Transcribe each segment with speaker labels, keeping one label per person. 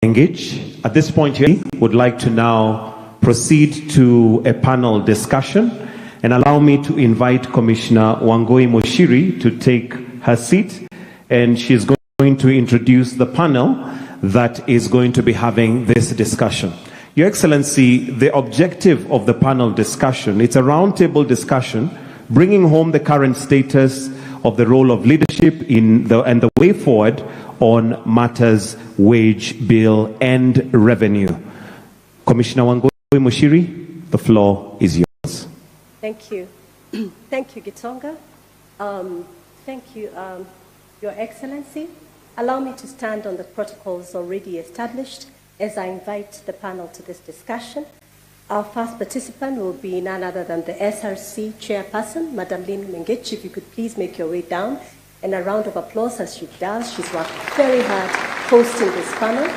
Speaker 1: engage. At this point here, would like to now proceed to a panel discussion and allow me to invite Commissioner Wangui Muchiri to take her seat, and she's going to introduce the panel that is going to be having this discussion. Your Excellency, the objective of the panel discussion, it's a roundtable discussion bringing home the current status of the role of leadership and the way forward on matters wage bill and revenue. Commissioner Wangui Muchiri, the floor is yours.
Speaker 2: Thank you. Thank you, Gitonga. Thank you, Your Excellency. Allow me to stand on the protocols already established as I invite the panel to this discussion. Our first participant will be none other than the SRC chairperson, Madam Lynn Mengech. If you could please make your way down, and a round of applause as she does. She's worked very hard hosting this panel.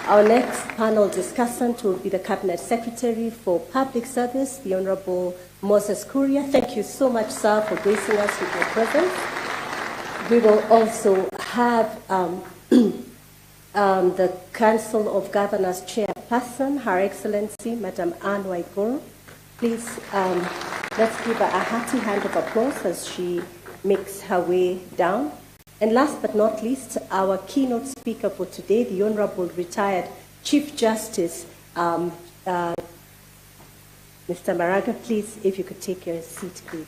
Speaker 2: Our next panel discussant will be the Cabinet Secretary for Public Service, the Honorable Moses Kuria. Thank you so much, sir, for gracing us with your presence. We will also have the Council of Governors Chairperson, Her Excellency, Madam Anne Waiguru. Please, let's give her a hearty hand of applause as she makes her way down. And last but not least, our keynote speaker for today, the Honorable Retired Chief Justice, Mr. Maraga. Please, if you could take your seat, please.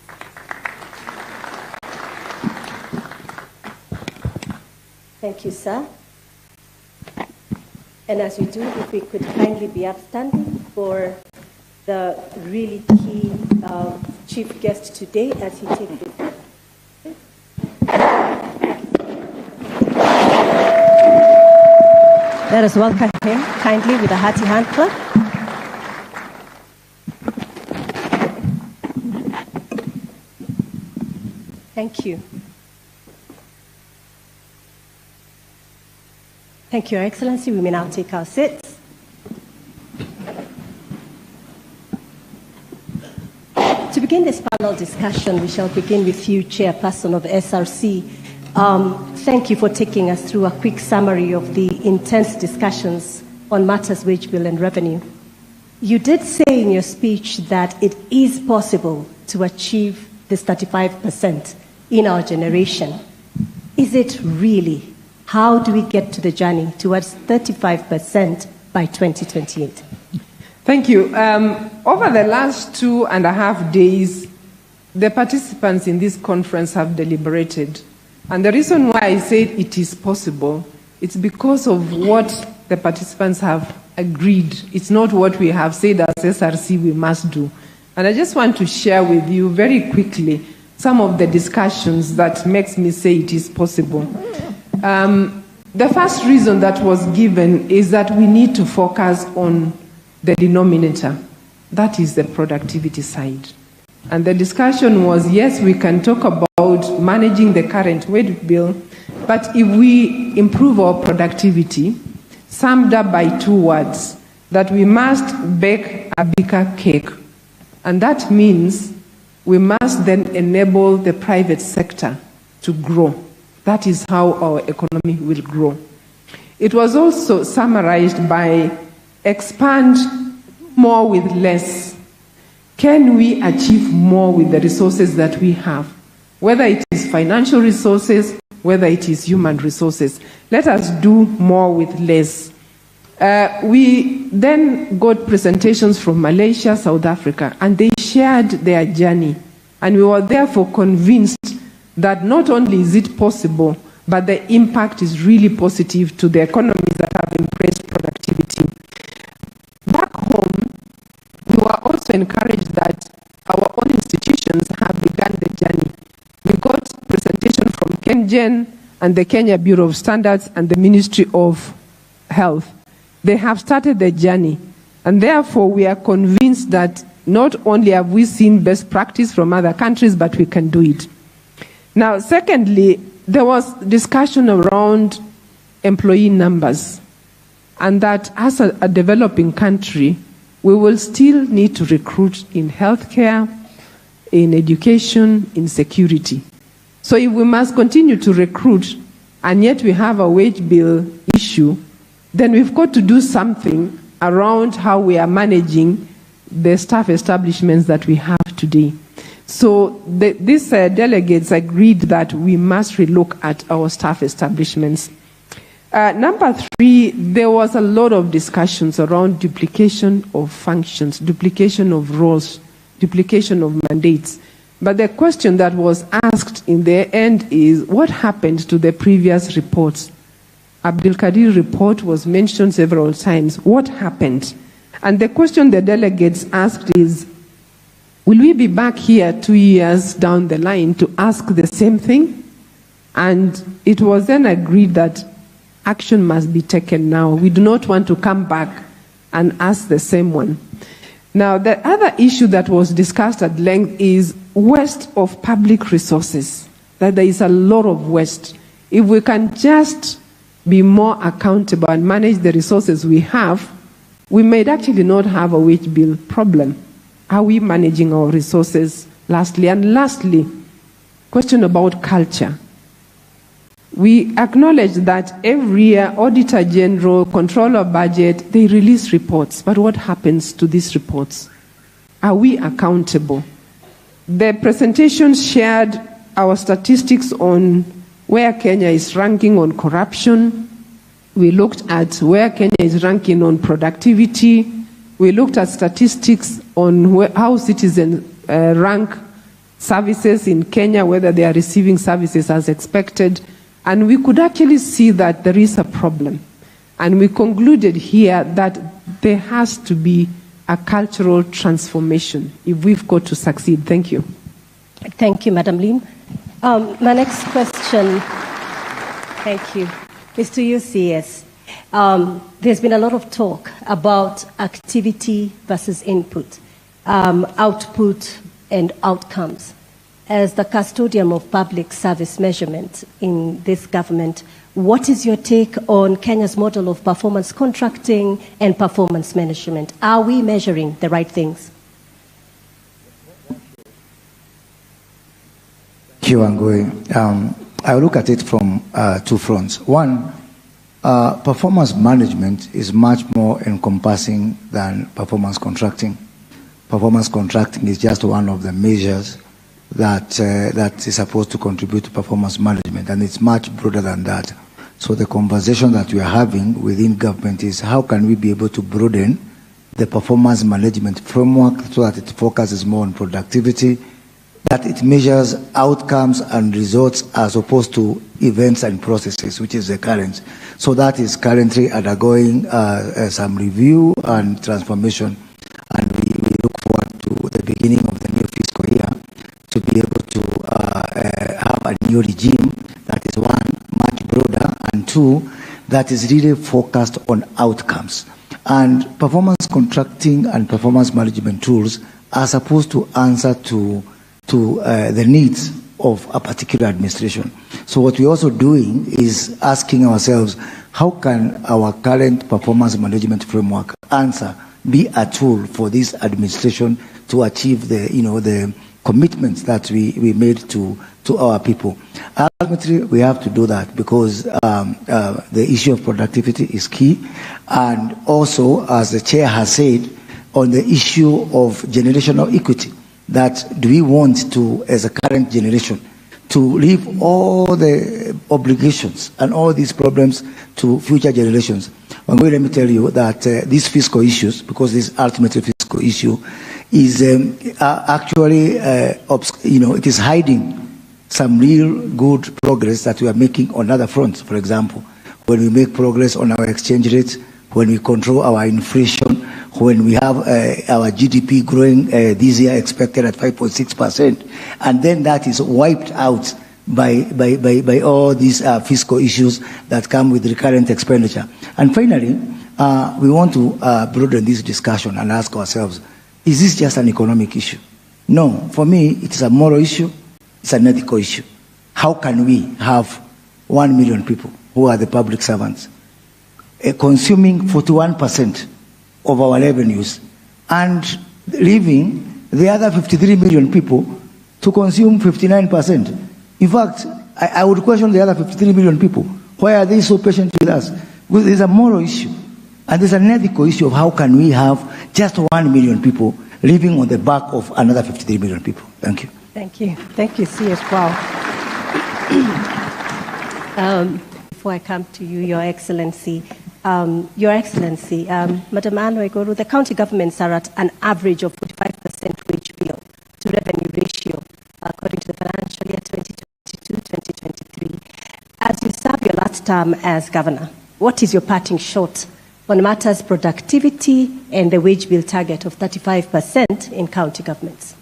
Speaker 2: Thank you, sir. And as we do, if we could kindly be upstanding for the really key chief guest today as he takes it. Let us welcome him kindly with a hearty hand clap. Thank you. Thank you, Your Excellency. We may now take our seats. To begin this panel discussion, we shall begin with you, Chairperson of SRC. Thank you for taking us through a quick summary of the intense discussions on matters wage bill and revenue. You did say in your speech that it is possible to achieve this 35% in our generation. Is it really? How do we get to the journey towards 35% by 2028?
Speaker 3: Thank you. Over the last 2.5 days, the participants in this conference have deliberated. And the reason why I said it is possible, it's because of what the participants have agreed. It's not what we have said as SRC we must do. And I just want to share with you very quickly some of the discussions that makes me say it is possible. The first reason that was given is that we need to focus on the denominator. That is the productivity side. And the discussion was, yes, we can talk about managing the current wage bill, but if we improve our productivity, summed up by 2 words, that we must bake a bigger cake. And that means we must then enable the private sector to grow. That is how our economy will grow. It was also summarized by expand more with less. Can we achieve more with the resources that we have? Whether it is financial resources, whether it is human resources. Let us do more with less. We then got presentations from Malaysia, South Africa, and they shared their journey. And we were therefore convinced that not only is it possible, but the impact is really positive to the economies that have embraced productivity. Back home, we were also encouraged that our own institutions have begun the journey. We got presentation from KenGen and the Kenya Bureau of Standards and the Ministry of Health. They have started the journey, and therefore we are convinced that not only have we seen best practice from other countries, but we can do it. Now, secondly, there was discussion around employee numbers, and that as a developing country, we will still need to recruit in healthcare, in education, in security. So if we must continue to recruit, and yet we have a wage bill issue, then we've got to do something around how we are managing the staff establishments that we have today. So these delegates agreed that we must relook at our staff establishments. Number 3, there was a lot of discussions around duplication of functions, duplication of roles, duplication of mandates. But the question that was asked in the end is, what happened to the previous reports? Abdul Kadir's report was mentioned several times. What happened? And the question the delegates asked is, will we be back here 2 years down the line to ask the same thing? And it was then agreed that action must be taken now. We do not want to come back and ask the same one. Now, the other issue that was discussed at length is waste of public resources, that there is a lot of waste. If we can just be more accountable and manage the resources we have, we may actually not have a wage bill problem. Are we managing our resources, lastly? And lastly, question about culture. We acknowledge that every year, Auditor General, Controller Budget, they release reports. But what happens to these reports? Are we accountable? The presentation shared our statistics on where Kenya is ranking on corruption. We looked at where Kenya is ranking on productivity. We looked at statistics on how citizens rank services in Kenya, whether they are receiving services as expected. And we could actually see that there is a problem. And we concluded here that there has to be a cultural transformation if we've got to succeed. Thank you.
Speaker 2: Thank you, Madam Lim. My next question, thank you, is to you, CS. There's been a lot of talk about activity versus input, output and outcomes. As the custodian of public service measurement in this government, what is your take on Kenya's model of performance contracting and performance management? Are we measuring the right things?
Speaker 4: Thank you, Wangui. I look at it from 2 fronts. One, performance management is much more encompassing than performance contracting. Performance contracting is just one of the measures that is supposed to contribute to performance management, and it's much broader than that. So the conversation that we are having within government is how can we be able to broaden the performance management framework so that it focuses more on productivity, that it measures outcomes and results as opposed to events and processes, which is the current. So that is currently undergoing some review and transformation, and we look forward to the beginning of the new fiscal year to be able to have a new regime that is, one, much broader, and two, that is really focused on outcomes. And performance contracting and performance management tools are supposed to answer to the needs of a particular administration. So what we're also doing is asking ourselves, how can our current performance management framework be a tool for this administration to achieve the commitments that we made to our people? Ultimately, we have to do that because the issue of productivity is key. And also, as the chair has said, on the issue of generational equity, that do we want to, as a current generation, to leave all the obligations and all these problems to future generations? I'm going to let me tell you that these fiscal issues, because this ultimately fiscal issue, is actually, it is hiding some real good progress that we are making on other fronts. For example, when we make progress on our exchange rates, when we control our inflation, when we have our GDP growing this year expected at 5.6%, and then that is wiped out by all these fiscal issues that come with recurrent expenditure. And finally, we want to broaden this discussion and ask ourselves, is this just an economic issue? No, for me, it is a moral issue, it's an ethical issue. How can we have 1 million people who are the public servants consuming 41% of our revenues and leaving the other 53 million people to consume 59%? In fact, I would question the other 53 million people. Why are they so patient with us? Well, there's a moral issue, and there's an ethical issue of how can we have just 1 million people living on the back of another 53 million people. Thank you.
Speaker 2: Thank you. Thank you, CS. Wow. Before I come to you, Your Excellency, Madam Anne Waiguru, the county governments are at an average of 45% wage bill to revenue ratio, according to the financial year 2022-2023. As you serve your last term as governor, what is your parting shot on matters productivity and the wage bill target of 35% in county governments?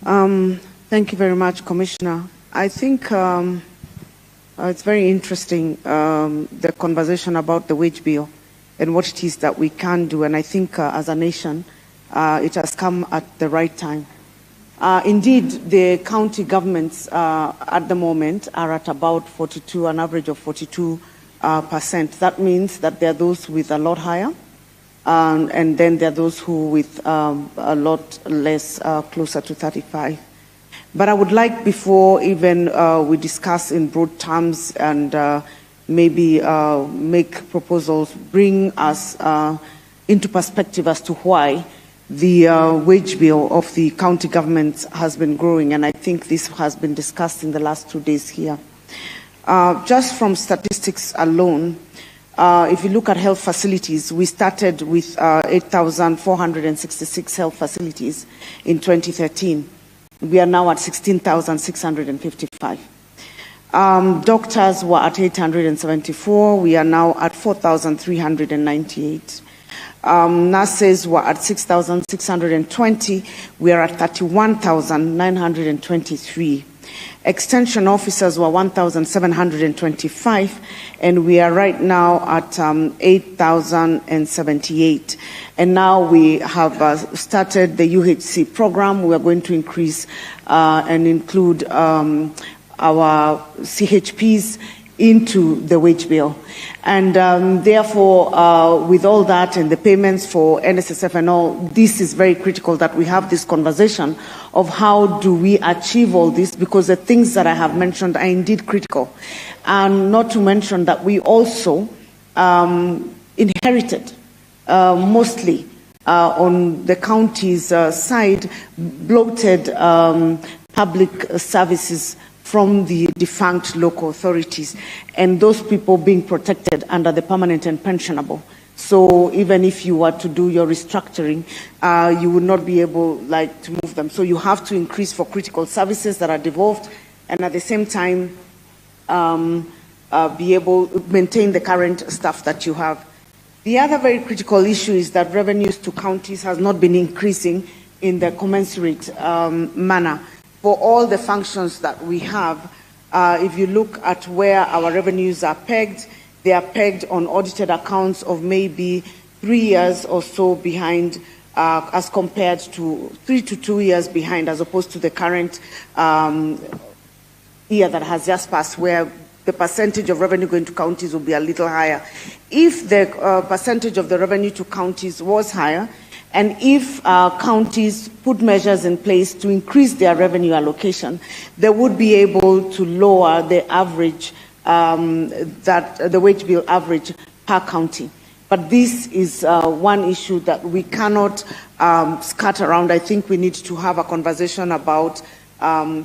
Speaker 5: Thank you very much, Commissioner. I think it's very interesting, the conversation about the wage bill and what it is that we can do. And I think as a nation, it has come at the right time. Indeed, the county governments at the moment are at about 42, an average of 42%. That means that there are those with a lot higher, and then there are those who with a lot less, closer to 35. But I would like, before even we discuss in broad terms and maybe make proposals, bring us into perspective as to why the wage bill of the county governments has been growing. And I think this has been discussed in the last 2 days here. Just from statistics alone, if you look at health facilities, we started with 8,466 health facilities in 2013. We are now at 16,655. Doctors were at 874. We are now at 4,398. Nurses were at 6,620. We are at 31,923. Extension officers were 1,725, and we are right now at 8,078. And now we have started the UHC program. We are going to increase and include our CHPs into the wage bill. And therefore, with all that and the payments for NSSF and all, this is very critical that we have this conversation of how do we achieve all this, because the things that I have mentioned are indeed critical. And not to mention that we also inherited mostly on the county's side bloated public services from the defunct local authorities, and those people being protected under the permanent and pensionable. So even if you were to do your restructuring, you would not be able to move them. So you have to increase for critical services that are devolved, and at the same time be able to maintain the current staff that you have. The other very critical issue is that revenues to counties has not been increasing in the commensurate manner. For all the functions that we have, if you look at where our revenues are pegged, they are pegged on audited accounts of maybe 3 years or so behind, as compared to 3 to 2 years behind, as opposed to the current year that has just passed, where the percentage of revenue going to counties will be a little higher. If the percentage of the revenue to counties was higher, and if counties put measures in place to increase their revenue allocation, they would be able to lower the average, the wage bill average per county. But this is one issue that we cannot skirt around. I think we need to have a conversation about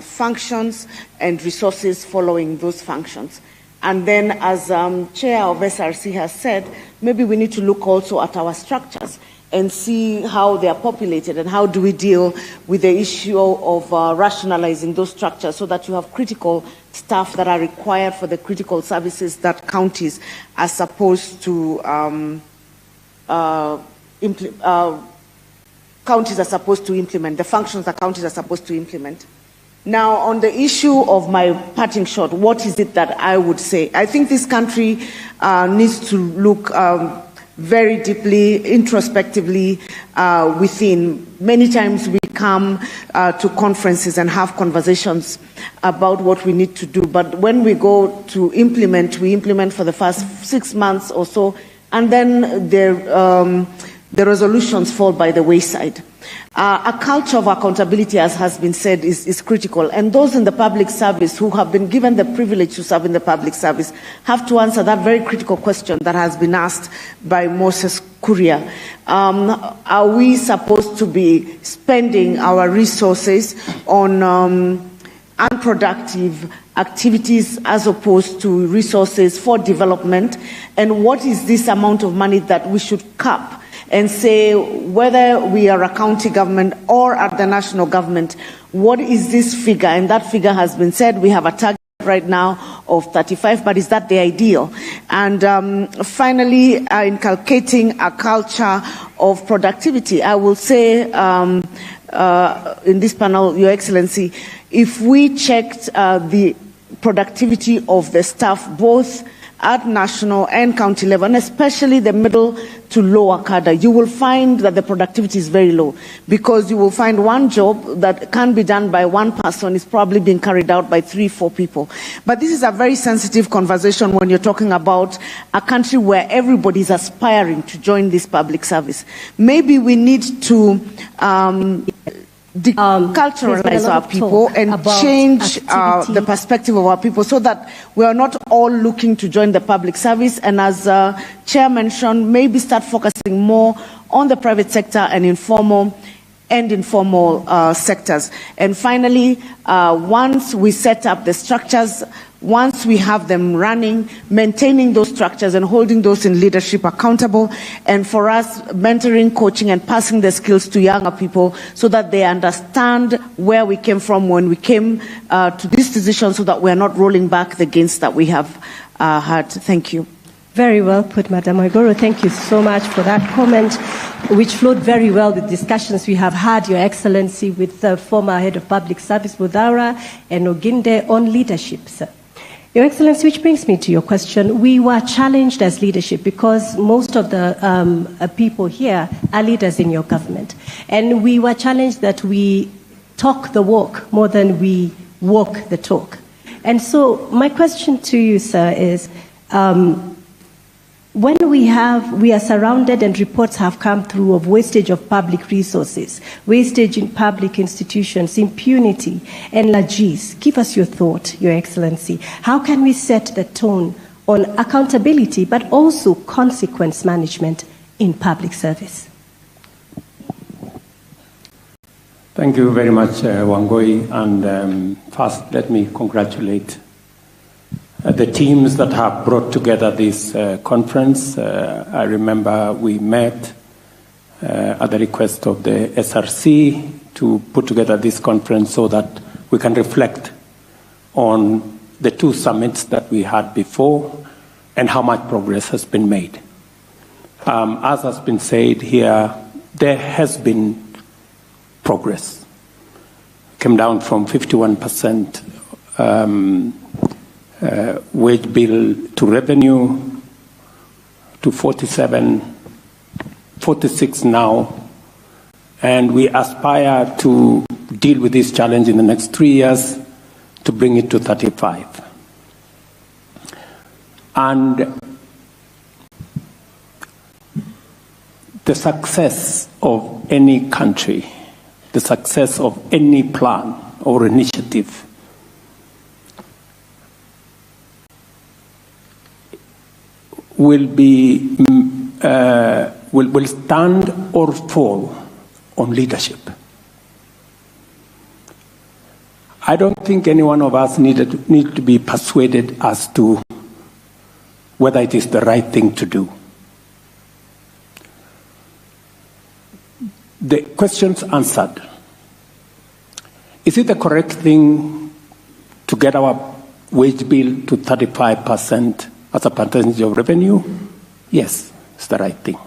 Speaker 5: functions and resources following those functions. And then, as Chair of SRC has said, maybe we need to look also at our structures and see how they are populated and how do we deal with the issue of rationalizing those structures so that you have critical staff that are required for the critical services that counties are supposed to implement, the functions that counties are supposed to implement. Now, on the issue of my parting shot, what is it that I would say? I think this country needs to look very deeply, introspectively within. Many times we come to conferences and have conversations about what we need to do, but when we go to implement, we implement for the first 6 months or so, and then the resolutions fall by the wayside. A culture of accountability, as has been said, is critical. And those in the public service who have been given the privilege to serve in the public service have to answer that very critical question that has been asked by Moses Kuria. Are we supposed to be spending our resources on unproductive activities as opposed to resources for development? And what is this amount of money that we should cap and say, whether we are a county government or at the national government, what is this figure? And that figure has been said. We have a target right now of 35, but is that the ideal? And finally, inculcating a culture of productivity. I will say in this panel, Your Excellency, if we checked the productivity of the staff, both at national and county level, and especially the middle to lower cadre, you will find that the productivity is very low, because you will find one job that can be done by one person is probably being carried out by 3-4 people. But this is a very sensitive conversation when you're talking about a country where everybody is aspiring to join this public service. Maybe we need to deculturalize our people and change the perspective of our people so that we are not all looking to join the public service. And as Chair mentioned, maybe start focusing more on the private sector and informal and informal sectors. And finally, once we set up the structures, once we have them running, maintaining those structures and holding those in leadership accountable, and for us, mentoring, coaching, and passing the skills to younger people so that they understand where we came from when we came to this decision, so that we are not rolling back the gains that we have had. Thank you.
Speaker 2: Very well put, Madam Waiguru. Thank you so much for that comment, which flowed very well with discussions we have had, Your Excellency, with the former Head of Public Service, Budhaura, and Oginde on leadership, sir. Your Excellency, which brings me to your question. We were challenged as leadership because most of the people here are leaders in your government. And we were challenged that we talk the walk more than we walk the talk. And so my question to you, sir, is when we are surrounded and reports have come through of wastage of public resources, wastage in public institutions, impunity, and largesse, give us your thought, Your Excellency. How can we set the tone on accountability but also consequence management in public service?
Speaker 6: Thank you very much, Wangui. And first, let me congratulate the teams that have brought together this conference. I remember we met at the request of the SRC to put together this conference so that we can reflect on the 2 summits that we had before and how much progress has been made. As has been said here, there has been progress. Came down from 51% wage bill to revenue to 46 now, and we aspire to deal with this challenge in the next 3 years to bring it to 35. And the success of any country, the success of any plan or initiative will stand or fall on leadership. I don't think any one of us need to be persuaded as to whether it is the right thing to do. The questions answered. Is it the correct thing to get our wage bill to 35% as a percentage of revenue? Yes, it's the right thing.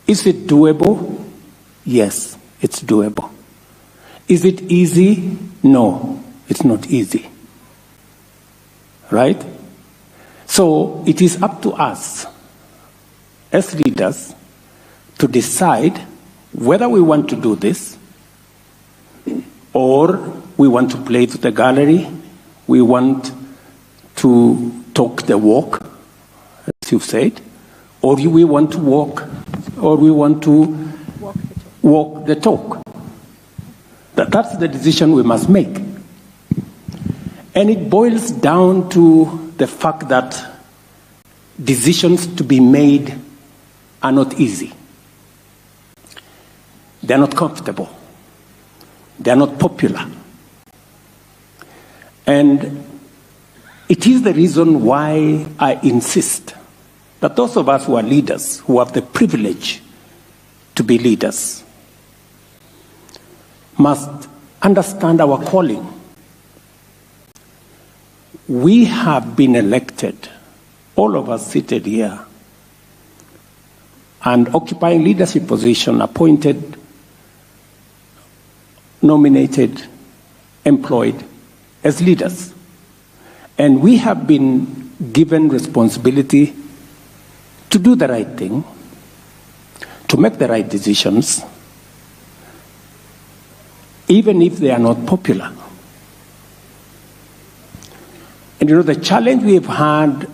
Speaker 6: Is it doable? Yes, it's doable. Is it easy? No, it's not easy. Right? So it is up to us as leaders to decide whether we want to do this or we want to play to the gallery, we want to talk the walk, as you've said, or we want to walk, or we want to walk the talk. That's the decision we must make. And it boils down to the fact that decisions to be made are not easy. They're not comfortable. They're not popular. And it is the reason why I insist that those of us who are leaders, who have the privilege to be leaders, must understand our calling. We have been elected, all of us seated here, and occupying leadership position, appointed, nominated, employed as leaders. And we have been given responsibility to do the right thing, to make the right decisions, even if they are not popular. And the challenge we've had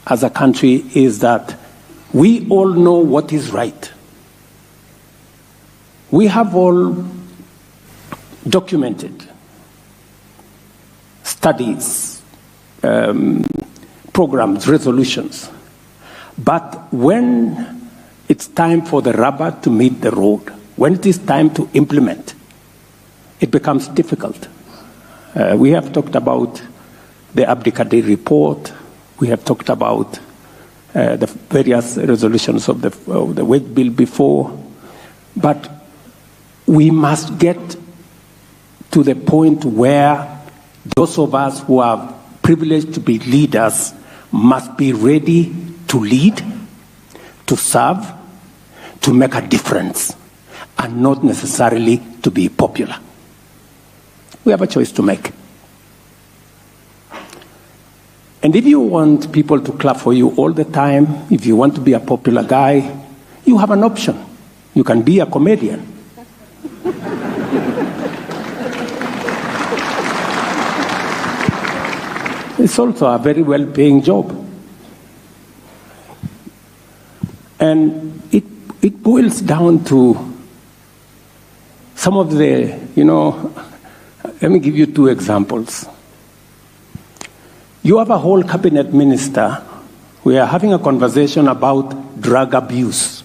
Speaker 6: as a country is that we all know what is right. We have all documented studies, programs, resolutions. But when it's time for the rubber to meet the road, when it is time to implement, it becomes difficult. We have talked about the Abdikadir report. We have talked about the various resolutions of the wage bill before. But we must get to the point where those of us who are privileged to be leaders must be ready to lead, to serve, to make a difference, and not necessarily to be popular. We have a choice to make. And if you want people to clap for you all the time, if you want to be a popular guy, you have an option. You can be a comedian. It's also a very well-paying job. And it boils down to some of the, let me give you two examples. You have a whole cabinet minister. We are having a conversation about drug abuse,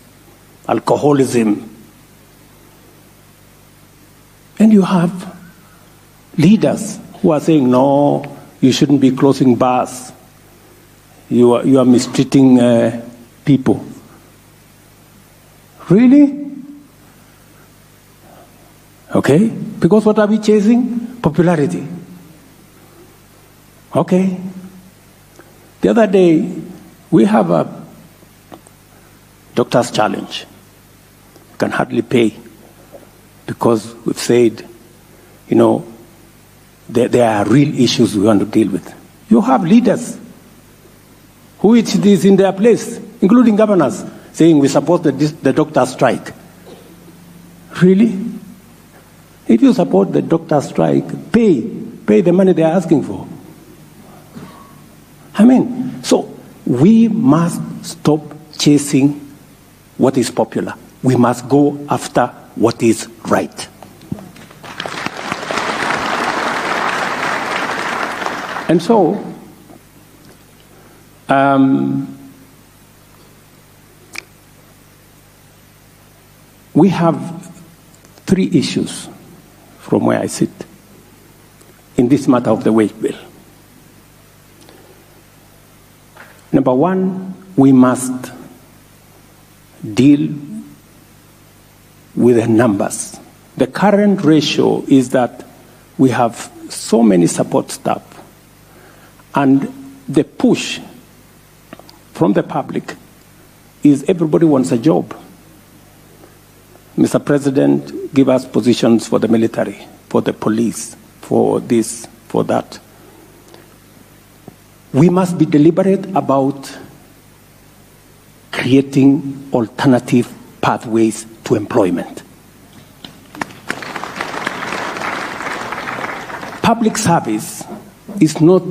Speaker 6: alcoholism. And you have leaders who are saying, no, you shouldn't be closing bars. You are mistreating people. Really? Okay. Because what are we chasing? Popularity. Okay. The other day, we have a doctor's challenge. You can hardly pay because we've said, there are real issues we want to deal with. You have leaders who it is in their place, including governors, saying we support the doctor's strike. Really? If you support the doctor's strike, pay the money they are asking for. So we must stop chasing what is popular. We must go after what is right. And so, we have three issues from where I sit in this matter of the wage bill. Number one, we must deal with the numbers. The current ratio is that we have so many support staff, and the push from the public is everybody wants a job. Mr. President, give us positions for the military, for the police, for this, for that. We must be deliberate about creating alternative pathways to employment. Public service is not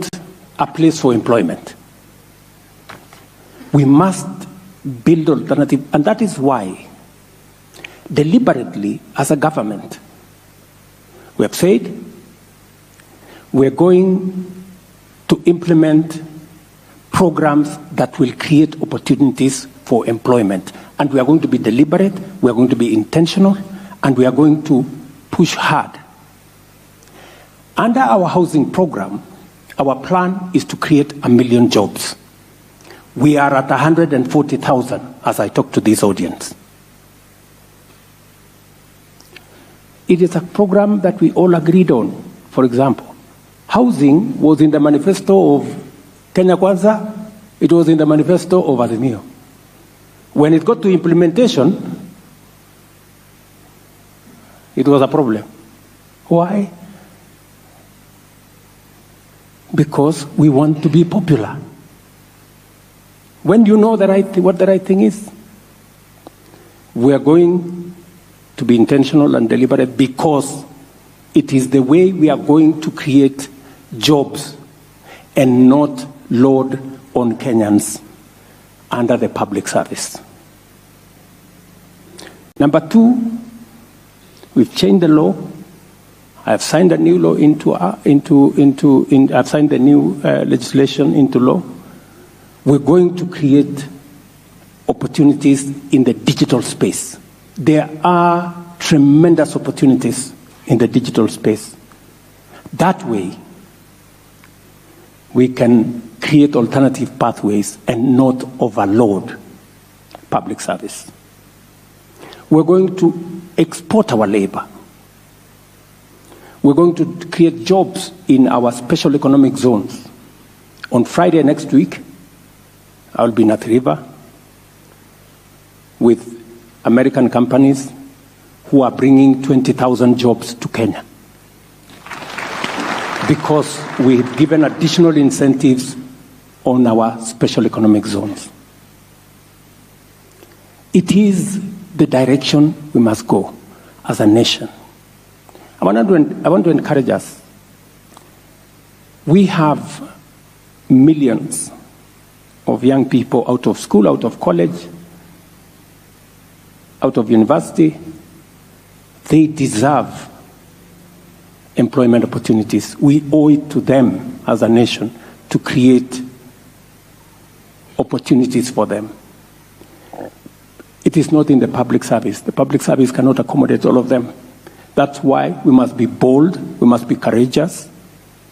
Speaker 6: a place for employment. We must build alternative, and that is why deliberately as a government, we have said we're going to implement programs that will create opportunities for employment. And we are going to be deliberate, we are going to be intentional, and we are going to push hard. Under our housing program, our plan is to create 1 million jobs. We are at 140,000 as I talk to this audience. It is a program that we all agreed on. For example, housing was in the manifesto of Kenya Kwanza, it was in the manifesto of Azimio. When it got to implementation, it was a problem. Why? Because we want to be popular. When you know what the right thing is, we are going to be intentional and deliberate because it is the way we are going to create jobs and not load on Kenyans under the public service. Number 2, we've changed the law. I've signed a new law I've signed the new legislation into law. We're going to create opportunities in the digital space. There are tremendous opportunities in the digital space. That way, we can create alternative pathways and not overload public service. We're going to export our labor. We're going to create jobs in our special economic zones. On Friday next week, I'll be in Athi River with American companies who are bringing 20,000 jobs to Kenya because we've given additional incentives on our special economic zones. It is the direction we must go as a nation. I want to encourage us. We have millions of young people out of school, out of college, out of university. They deserve employment opportunities. We owe it to them as a nation to create opportunities for them. It is not in the public service. The public service cannot accommodate all of them. That's why we must be bold, we must be courageous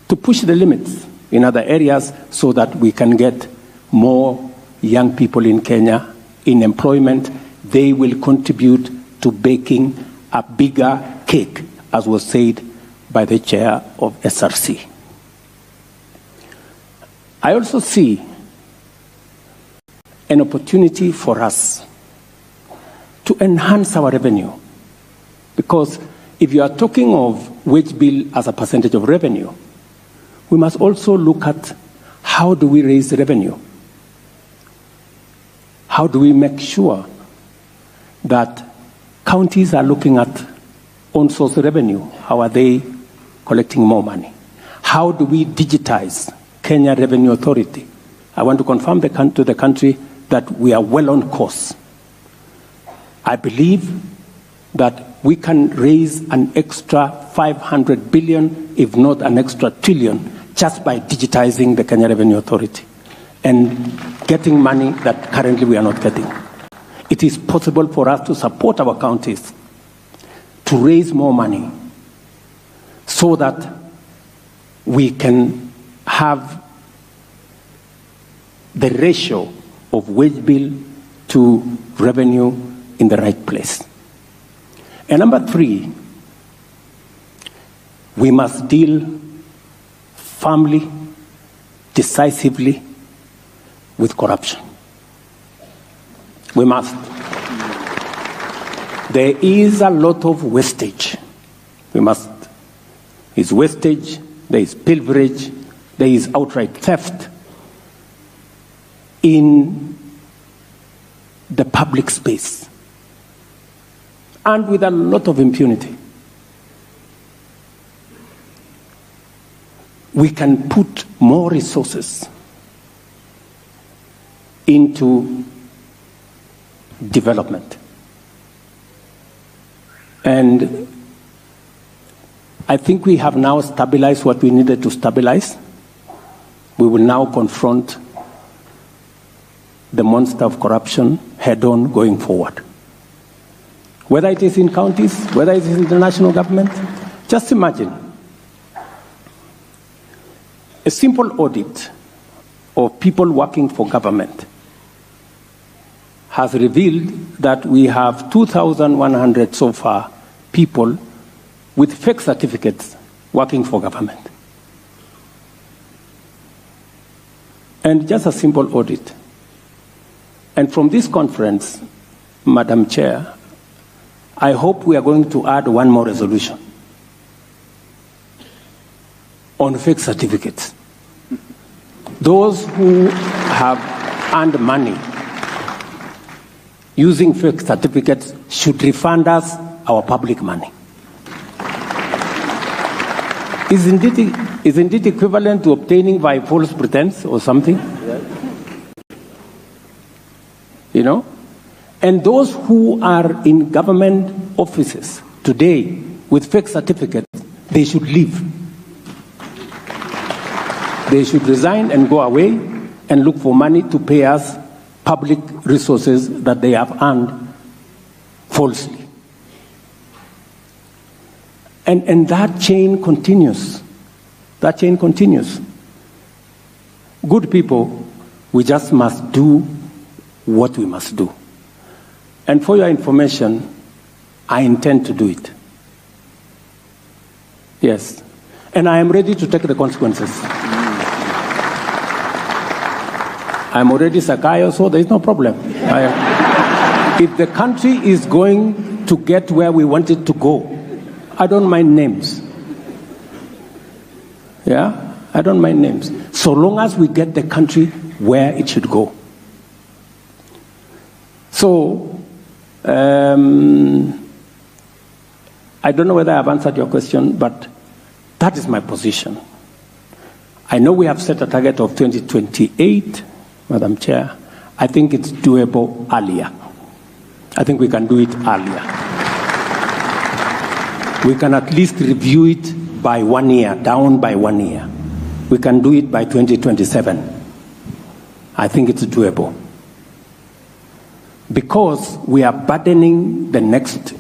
Speaker 6: to push the limits in other areas so that we can get more young people in Kenya in employment. They will contribute to baking a bigger cake, as was said by the chair of SRC. I also see an opportunity for us to enhance our revenue, because if you are talking of wage bill as a percentage of revenue, we must also look at how do we raise revenue? How do we make sure that counties are looking at on-source revenue? How are they collecting more money? How do we digitize Kenya Revenue Authority? I want to confirm to the country that we are well on course. I believe that we can raise an extra 500 billion, if not an extra trillion, just by digitizing the Kenya Revenue Authority and getting money that currently we are not getting. It is possible for us to support our counties to raise more money so that we can have the ratio of wage bill to revenue in the right place. And number 3, we must deal firmly, decisively with corruption. We must. There is a lot of wastage. There's wastage, there is pilferage, there is outright theft in the public space, and with a lot of impunity. We can put more resources into development. And I think we have now stabilized what we needed to stabilize. We will now confront the monster of corruption head-on going forward. Whether it is in counties, whether it is in the national government, just imagine a simple audit of people working for government has revealed that we have 2,100 so far people with fake certificates working for government. And just a simple audit. And from this conference, Madam Chair, I hope we are going to add one more resolution on fake certificates. Those who have earned money using fake certificates should refund us our public money. Isn't it equivalent to obtaining by false pretense or something? You know? And those who are in government offices today with fake certificates, they should leave. They should resign and go away and look for money to pay us public resources that they have earned falsely. And that chain continues. That chain continues. Good people, we just must do what we must do. And for your information, I intend to do it. Yes. And I am ready to take the consequences. I'm already Sakayo, so there is no problem. If the country is going to get where we want it to go, I don't mind names. Yeah? I don't mind names. So long as we get the country where it should go. So, I don't know whether I've answered your question, but that is my position. I know we have set a target of 2028, Madam Chair. I think it's doable earlier. I think we can do it earlier. We can at least review it by 1 year, down by 1 year. We can do it by 2027. I think it's doable. Because we are burdening the next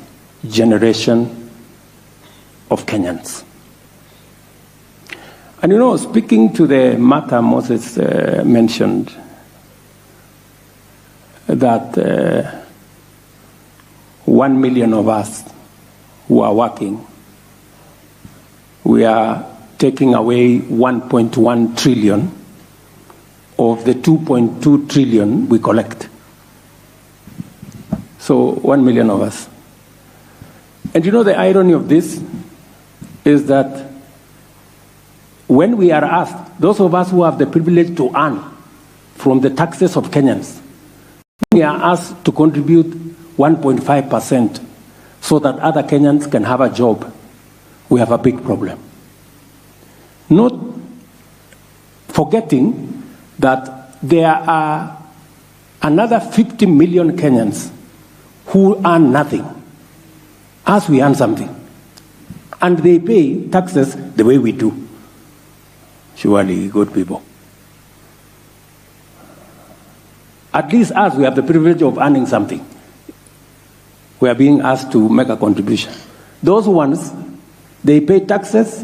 Speaker 6: generation of Kenyans. And you know, speaking to the matter Moses mentioned, that 1 million of us who are working, we are taking away 1.1 trillion of the 2.2 trillion we collect. So 1 million of us. And you know the irony of this is that when we are asked, those of us who have the privilege to earn from the taxes of Kenyans, we are asked to contribute 1.5% so that other Kenyans can have a job, we have a big problem. Not forgetting that there are another 50 million Kenyans who earn nothing, as we earn something. And they pay taxes the way we do. Surely, good people. At least us, we have the privilege of earning something. We are being asked to make a contribution. Those ones, they pay taxes,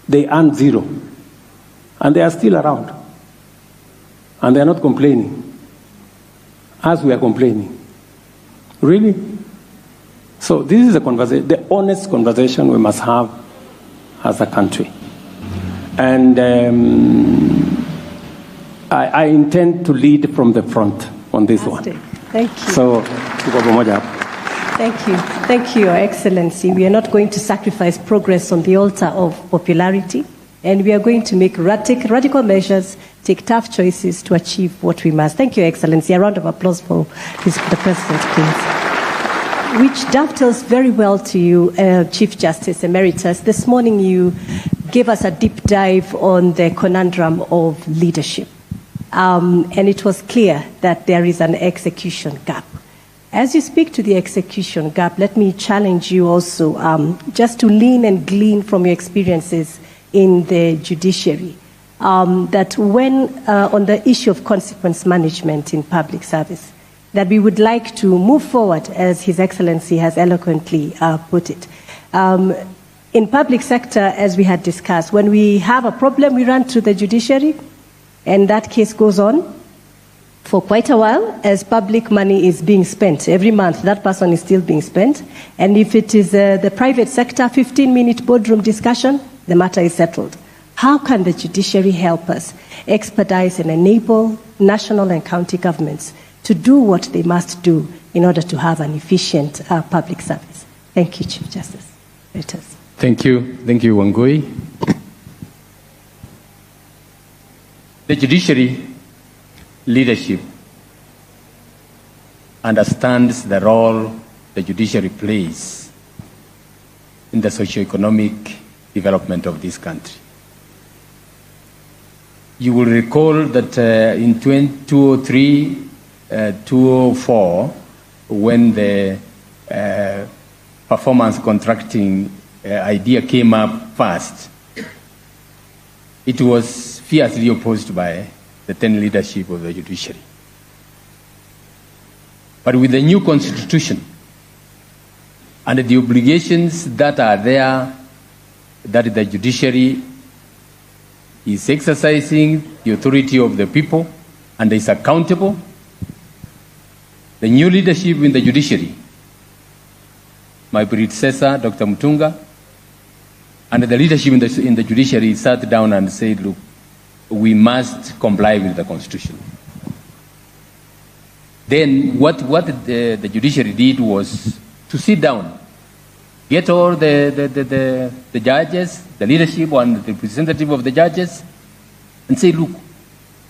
Speaker 6: they earn zero. And they are still around. And they are not complaining. As we are complaining. Really? So this is a conversation, the honest conversation we must have as a country. And I intend to lead from the front on this one.
Speaker 2: Thank you.
Speaker 6: So,
Speaker 2: Thank you, Your Excellency. We are not going to sacrifice progress on the altar of popularity, and we are going to make radical measures, take tough choices to achieve what we must. Thank you, Your Excellency. A round of applause for the President, please. Which dovetails very well to you, Chief Justice Emeritus. This morning you gave us a deep dive on the conundrum of leadership. And it was clear that there is an execution gap. As you speak to the execution gap, let me challenge you also just to lean and glean from your experiences in the judiciary, that when on the issue of consequence management in public service, that we would like to move forward, as His Excellency has eloquently put it. In public sector, as we had discussed, when we have a problem, we run to the judiciary, and that case goes on for quite a while as public money is being spent. Every month, that person is still being spent. And if it is the private sector, 15-minute boardroom discussion, the matter is settled. How can the judiciary help us expedite and enable national and county governments to do what they must do in order to have an efficient public service? Thank you, Chief Justice.
Speaker 6: Thank you. Thank you, Wangui. The judiciary leadership understands the role the judiciary plays in the socio-economic development of this country. You will recall that in 2003, 2004, when the performance contracting idea came up first, it was fiercely opposed by the then leadership of the judiciary. But with the new constitution and the obligations that are there, that the judiciary is exercising the authority of the people and is accountable, the new leadership in the judiciary, my predecessor, Dr. Mutunga, and the leadership in the judiciary sat down and said, look, we must comply with the Constitution. Then what the judiciary did was to sit down, get all the judges, the leadership and the representative of the judges, and say, look,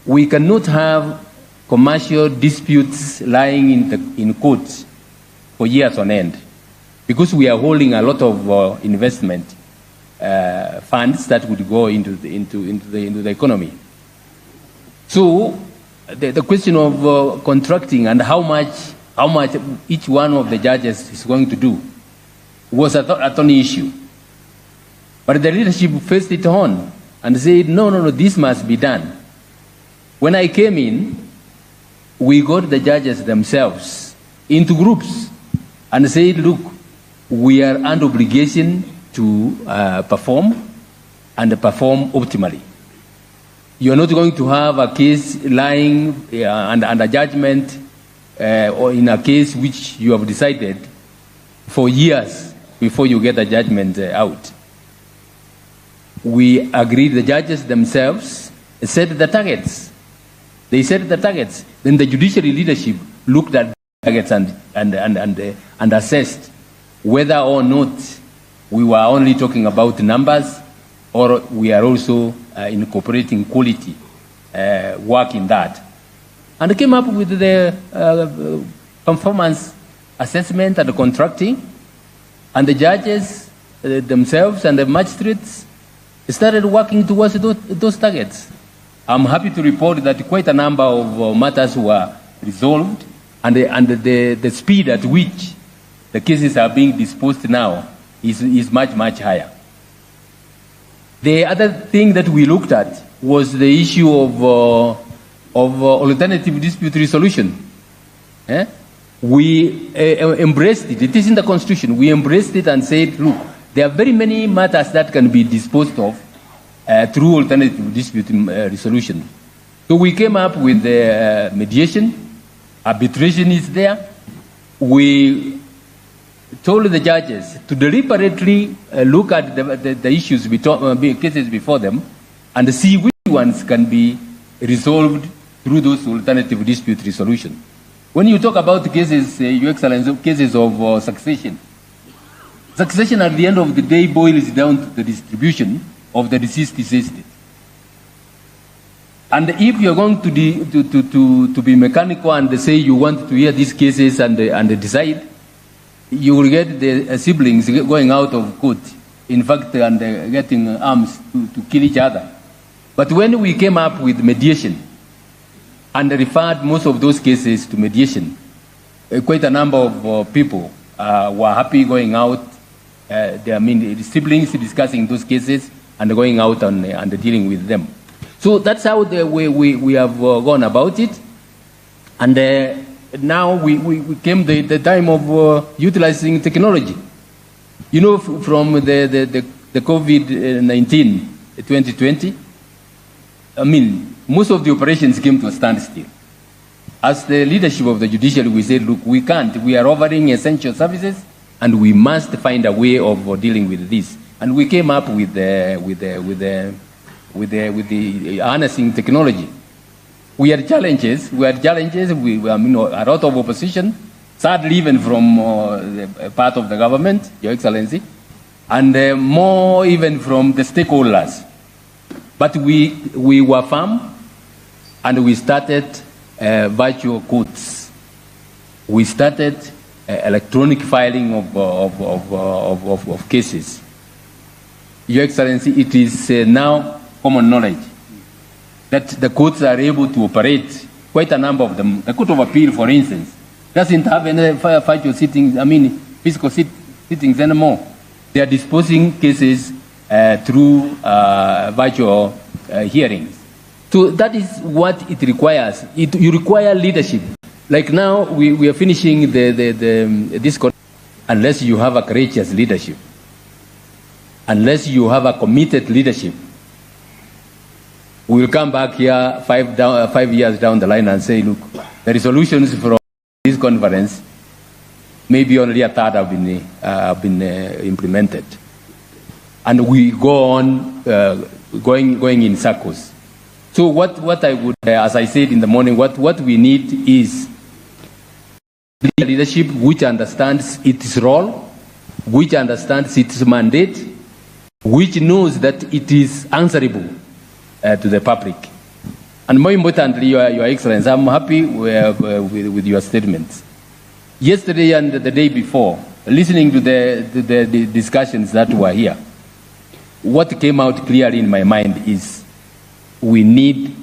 Speaker 6: we cannot have commercial disputes lying in courts for years on end, because we are holding a lot of investment funds that would go into the economy. So the question of contracting and how much each one of the judges is going to do was a thorny issue. But the leadership faced it on and said, no, this must be done. When I came in, we got the judges themselves into groups and said, look, we are under obligation to perform and perform optimally. You are not going to have a case lying under judgment or in a case which you have decided for years before you get a judgment out. We agreed, the judges themselves set the targets. They set the targets. Then the judiciary leadership looked at the targets and assessed whether or not we were only talking about numbers or we are also incorporating quality work in that. And came up with the performance assessment and the contracting, and the judges themselves and the magistrates started working towards those targets. I'm happy to report that quite a number of matters were resolved, and the speed at which the cases are being disposed now is much, much higher. The other thing that we looked at was the issue of alternative dispute resolution. We embraced it. It is in the Constitution. We embraced it and said, look, there are very many matters that can be disposed of through alternative dispute resolution. So we came up with mediation. Arbitration is there. We told the judges to deliberately look at the issues, cases before them, and see which ones can be resolved through those alternative dispute resolution. When you talk about cases, Your Excellency, cases of succession at the end of the day boils down to the distribution of the deceased estate. And if you're going to be mechanical and say you want to hear these cases and decide, you will get the siblings going out of court, in fact, and getting arms to kill each other. But when we came up with mediation and referred most of those cases to mediation,
Speaker 7: quite a number of people were happy going out. The siblings discussing those cases and going out and dealing with them. So that's how we have gone about it. And now we came the time of utilizing technology. You know, from the COVID-19, 2020, most of the operations came to a standstill. As the leadership of the judiciary, we said, look, we can't. We are offering essential services, and we must find a way of dealing with this. And we came up with the harnessing technology. We had challenges. We, a lot of opposition, sadly even from part of the government, Your Excellency, and more even from the stakeholders. But we were firm, and we started virtual courts. We started electronic filing of cases. Your Excellency, it is now common knowledge that the courts are able to operate, quite a number of them. The Court of Appeal, for instance, doesn't have any virtual sittings, physical sittings anymore. They are disposing cases through virtual hearings. So that is what it requires. You require leadership. Like now, we are finishing this unless you have a courageous leadership, unless you have a committed leadership. We will come back here 5 years down the line and say, look, the resolutions from this conference, maybe only a third have been implemented. And we go on going in circles. So what I would, as I said in the morning, what we need is leadership which understands its role, which understands its mandate, which knows that it is answerable to the public. And more importantly, Your Excellency, I'm happy with your statements. Yesterday and the day before, listening to the discussions that were here, what came out clearly in my mind is we need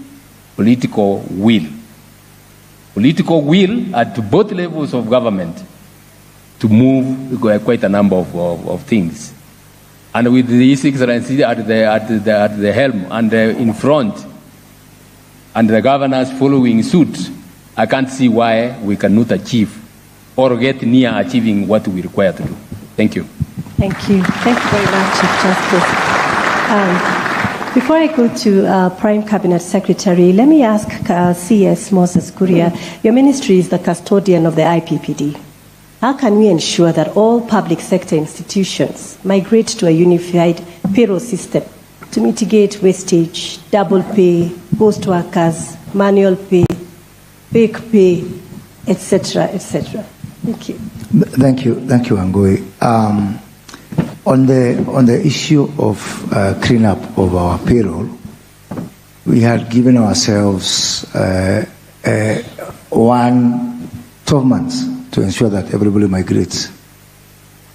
Speaker 7: political will. Political will at both levels of government to move quite a number of things. And with His Excellency at the helm and in front, and the governors following suit, I can't see why we cannot achieve or get near achieving what we require to do. Thank you.
Speaker 2: Thank you. Thank you very much, Chief Justice. Before I go to Prime Cabinet Secretary, let me ask CS Moses Kuria. Your ministry is the custodian of the IPPD. How can we ensure that all public sector institutions migrate to a unified payroll system to mitigate wastage, double pay, ghost workers, manual pay, fake pay, etc., etc.? Thank you.
Speaker 4: Thank you, Wangui. On the issue of cleanup of our payroll, we had given ourselves 12 months to ensure that everybody migrates.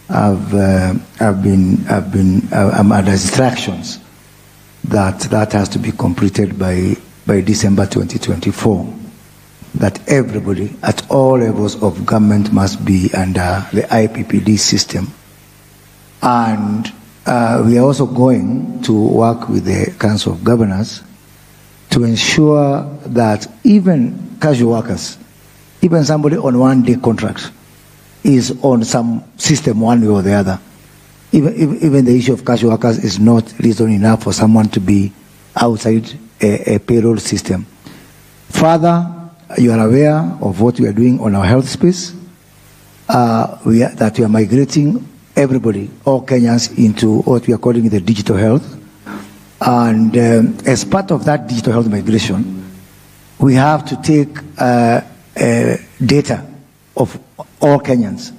Speaker 4: I've been under instructions that has to be completed by December 2024. That everybody at all levels of government must be under the IPPD system. And we are also going to work with the Council of Governors to ensure that even casual workers, even somebody on one-day contract, is on some system one way or the other. Even the issue of casual workers is not reason enough for someone to be outside a payroll system. Further, you are aware of what we are doing on our health space, that we are migrating everybody, all Kenyans, into what we are calling the digital health. And as part of that digital health migration, we have to take data of all Kenyans.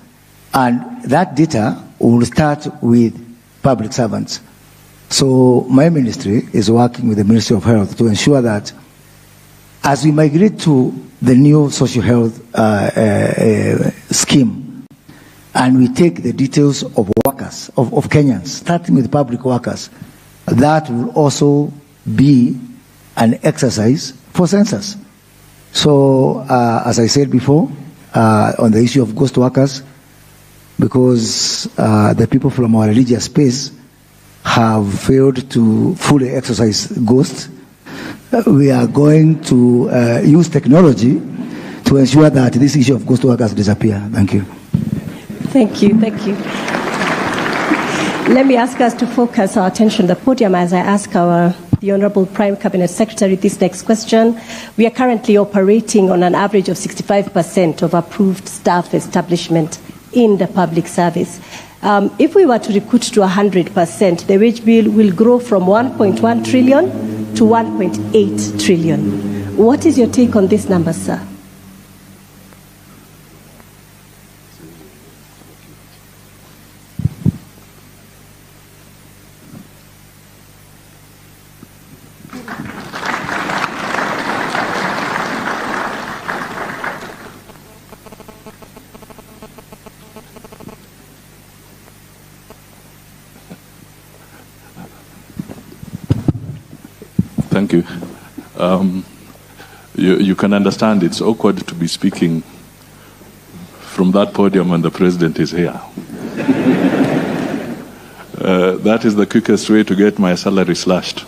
Speaker 4: And that data will start with public servants. So my ministry is working with the Ministry of Health to ensure that as we migrate to the new social health scheme, and we take the details of workers, of Kenyans, starting with public workers, that will also be an exercise for census. So, as I said before, on the issue of ghost workers, because the people from our religious space have failed to fully exercise ghosts. We are going to use technology to ensure that this issue of ghost workers disappear. Thank you.
Speaker 2: Thank you. Thank you. Let me ask us to focus our attention on the podium as I ask the Honorable Prime Cabinet Secretary this next question. We are currently operating on an average of 65% of approved staff establishment in the public service. If we were to recruit to 100%, the wage bill will grow from 1.1 trillion to 1.8 trillion. What is your take on this number, sir?
Speaker 8: Thank you. You can understand it's awkward to be speaking from that podium when the president is here. That is the quickest way to get my salary slashed.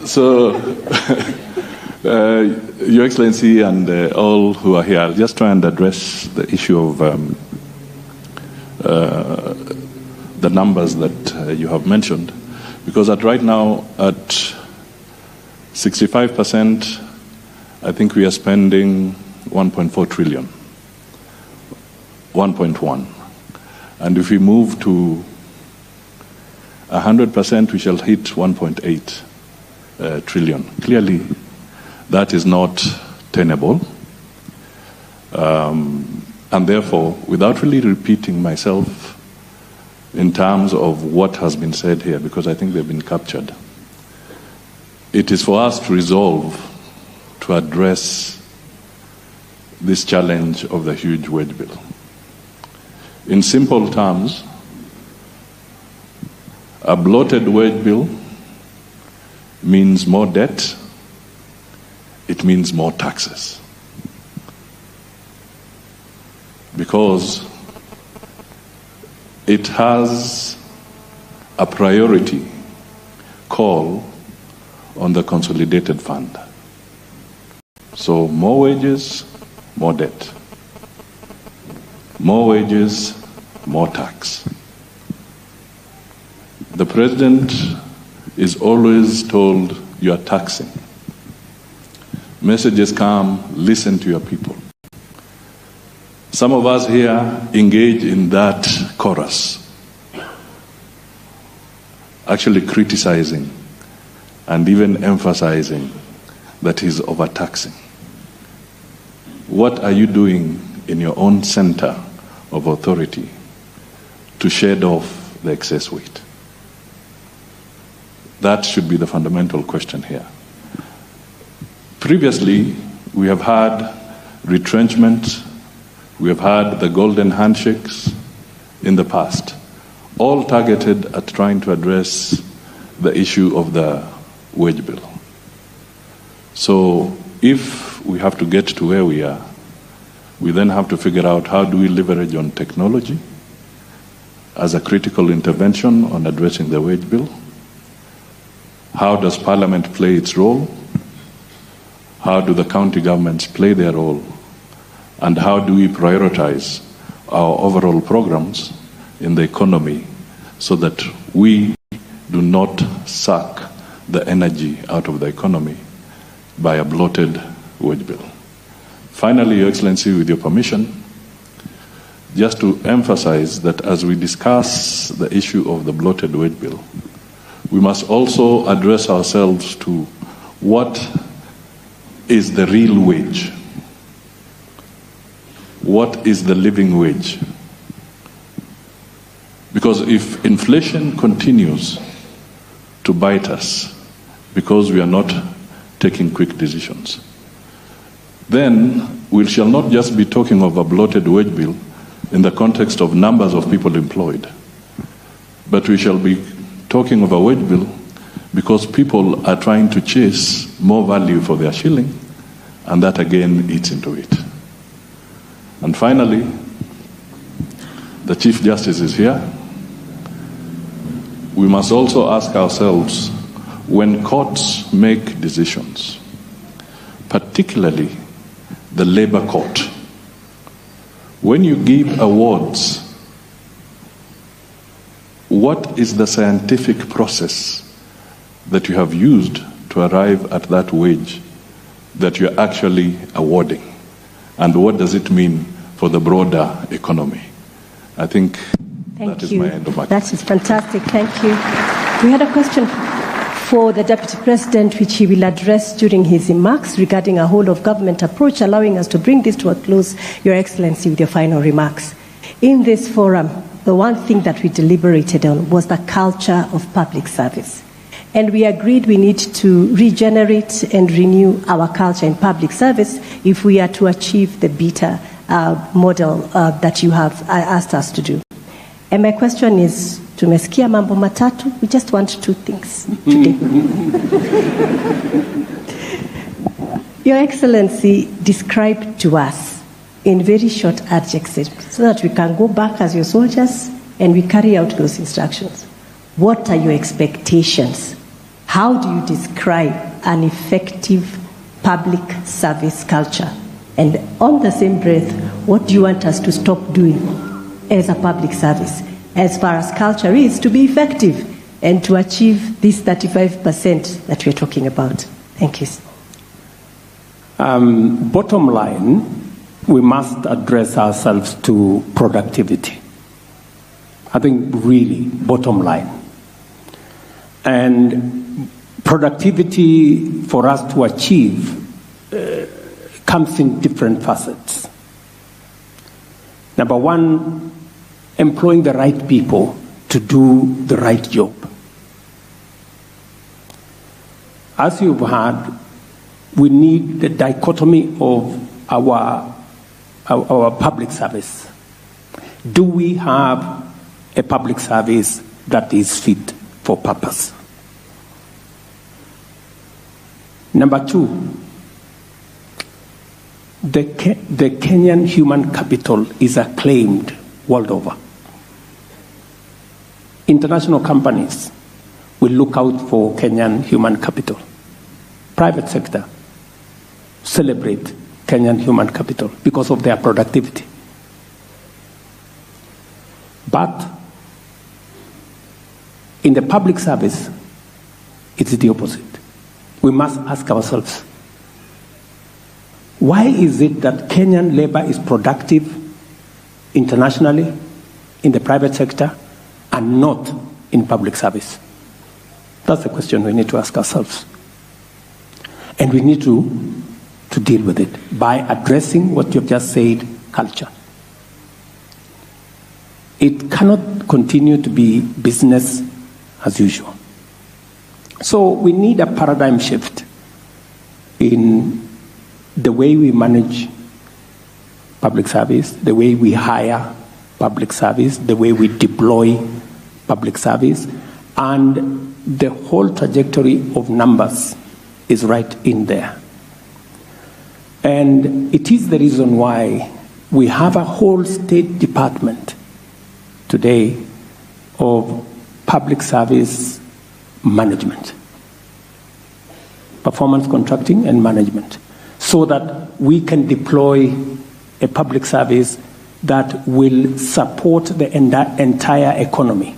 Speaker 8: So, Your Excellency and all who are here, I'll just try and address the issue of the numbers that you have mentioned. Because right now, at 65%, I think we are spending 1.4 trillion, 1.1. And if we move to 100%, we shall hit 1.8 trillion. Clearly, that is not tenable. And therefore, without really repeating myself in terms of what has been said here, because I think they've been captured, it is for us to resolve to address this challenge of the huge wage bill. In simple terms, a bloated wage bill means more debt, it means more taxes. Because it has a priority call on the consolidated fund. So more wages, more debt. More wages, more tax. The president is always told, you are taxing. Messages come, listen to your people. Some of us here engage in that chorus, actually criticizing and even emphasizing that he's overtaxing. What are you doing in your own center of authority to shed off the excess weight? That should be the fundamental question here. Previously, we have had retrenchment. We have had the golden handshakes in the past, all targeted at trying to address the issue of the wage bill. So if we have to get to where we are, we then have to figure out how do we leverage on technology as a critical intervention on addressing the wage bill. How does Parliament play its role? How do the county governments play their role? And how do we prioritize our overall programs in the economy so that we do not suck the energy out of the economy by a bloated wage bill? Finally, Your Excellency, with your permission, just to emphasize that as we discuss the issue of the bloated wage bill, we must also address ourselves to what is the real wage. What is the living wage? Because if inflation continues to bite us because we are not taking quick decisions, then we shall not just be talking of a bloated wage bill in the context of numbers of people employed, but we shall be talking of a wage bill because people are trying to chase more value for their shilling and that again eats into it. And finally, the Chief Justice is here. We must also ask ourselves, when courts make decisions, particularly the labor court, when you give awards, what is the scientific process that you have used to arrive at that wage that you're actually awarding? And what does it mean for the broader economy? I think that is my end of my
Speaker 2: That is fantastic. Thank you. We had a question for the Deputy President, which he will address during his remarks regarding a whole of government approach, allowing us to bring this to a close, Your Excellency, with your final remarks. In this forum, the one thing that we deliberated on was the culture of public service. And we agreed we need to regenerate and renew our culture in public service if we are to achieve the better model that you have asked us to do. And my question is, tumesikia mambo matatu, we just want two things today. Your Excellency, describe to us in very short adjectives so that we can go back as your soldiers and we carry out those instructions. What are your expectations? How do you describe an effective public service culture? And on the same breath, what do you want us to stop doing as a public service, as far as culture is, to be effective and to achieve this 35% that we're talking about? Thank you.
Speaker 6: Bottom line, we must address ourselves to productivity. I think really, bottom line. And productivity for us to achieve comes in different facets. Number one, employing the right people to do the right job. As you've heard, we need the dichotomy of our public service. Do we have a public service that is fit for purpose? Number two, the Kenyan human capital is acclaimed world over. International companies will look out for Kenyan human capital. Private sector celebrate Kenyan human capital because of their productivity. But in the public service, it's the opposite. We must ask ourselves, why is it that Kenyan labor is productive internationally in the private sector and not in public service? That's the question we need to ask ourselves. And we need to deal with it by addressing what you've just said, culture. It cannot continue to be business as usual. So we need a paradigm shift in the way we manage public service, the way we hire public service, the way we deploy public service, and the whole trajectory of numbers is right in there. And it is the reason why we have a whole State Department today of public service management, performance contracting and management, so that we can deploy a public service that will support the entire economy.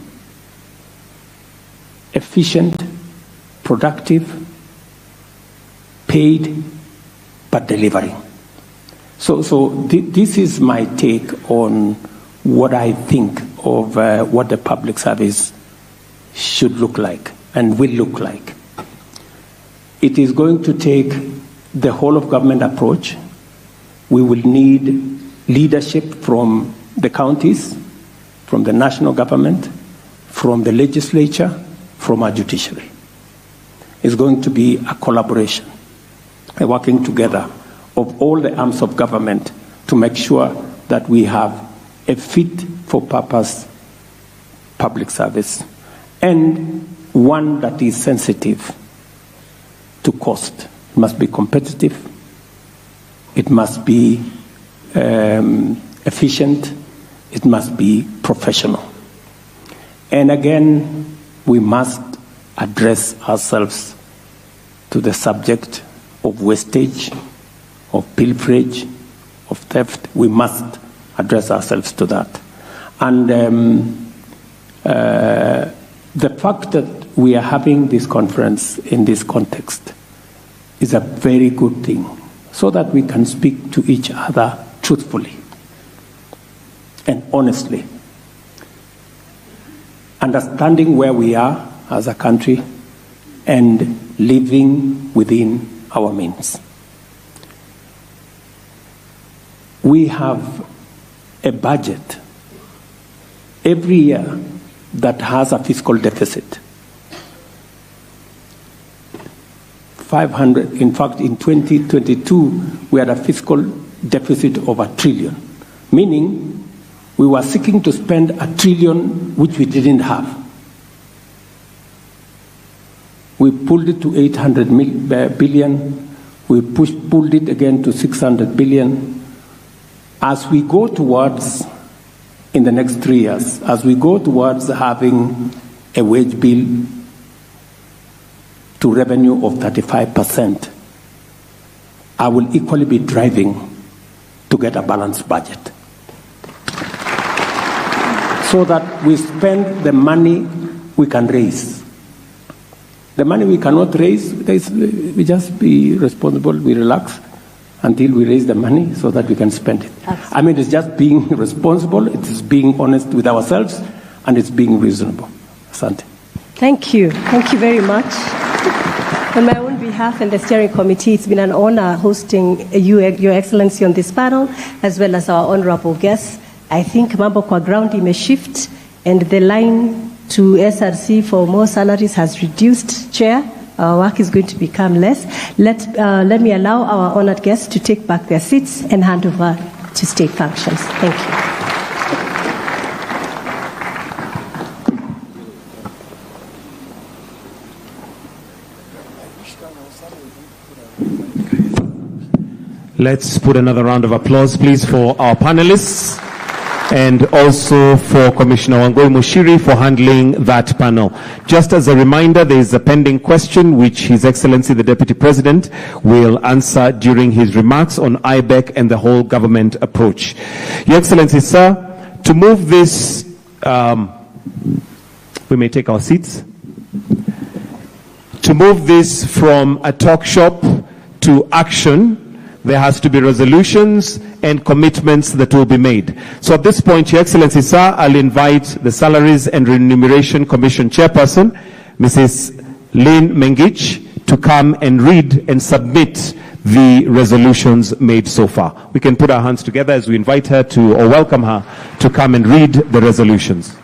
Speaker 6: Efficient, productive, paid, but delivering. So this is my take on what I think of what the public service should look like and will look like. It is going to take the whole of government approach. We will need leadership from the counties, from the national government, from the legislature, from our judiciary. It's going to be a collaboration, a working together of all the arms of government to make sure that we have a fit for purpose public service, and one that is sensitive to cost. It must be competitive, it must be efficient, it must be professional. And again, we must address ourselves to the subject of wastage, of pilferage, of theft. We must address ourselves to that. And the fact that we are having this conference in this context is a very good thing, so that we can speak to each other truthfully and honestly, understanding where we are as a country and living within our means. We have a budget every year that has a fiscal deficit. 500, in fact, in 2022, we had a fiscal deficit of $1 trillion, meaning we were seeking to spend $1 trillion which we didn't have. We pulled it to 800 billion. We pulled it again to 600 billion. As we go towards, in the next 3 years, as we go towards having a wage bill to revenue of 35%, I will equally be driving to get a balanced budget, so that we spend the money we can raise. The money we cannot raise, we just be responsible, we relax until we raise the money so that we can spend it. Absolutely. I mean, it's just being responsible, it's being honest with ourselves, and it's being reasonable. Asante.
Speaker 2: Thank you. Thank you very much. On my own behalf and the steering committee, it's been an honor hosting you, Your Excellency, on this panel, as well as our honorable guests. I think mambo kwa ground imeshift, and the line to SRC for more salaries has reduced, Chair. Our work is going to become less. Let me allow our honored guests to take back their seats and hand over to state functions. Thank you.
Speaker 1: Let's put another round of applause, please, for our panelists, and also for Commissioner Wangui Mushiri for handling that panel. Just as a reminder, there is a pending question which His Excellency the Deputy President will answer during his remarks on IBEC and the whole government approach. Your Excellency, sir, to move this, we may take our seats. To move this from a talk shop to action, there has to be resolutions and commitments that will be made. So at this point, Your Excellency, sir, I'll invite the Salaries and Remuneration Commission Chairperson, Mrs. Lynn Mengich, to come and read and submit the resolutions made so far. We can put our hands together as we invite her to, or welcome her, to come and read the resolutions.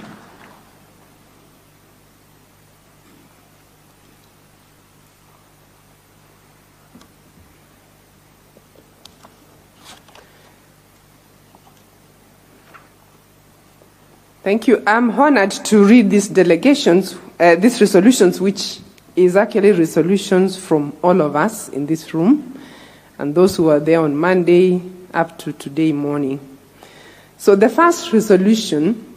Speaker 3: Thank you. I'm honored to read these resolutions, which is actually resolutions from all of us in this room and those who were there on Monday up to today morning. So the first resolution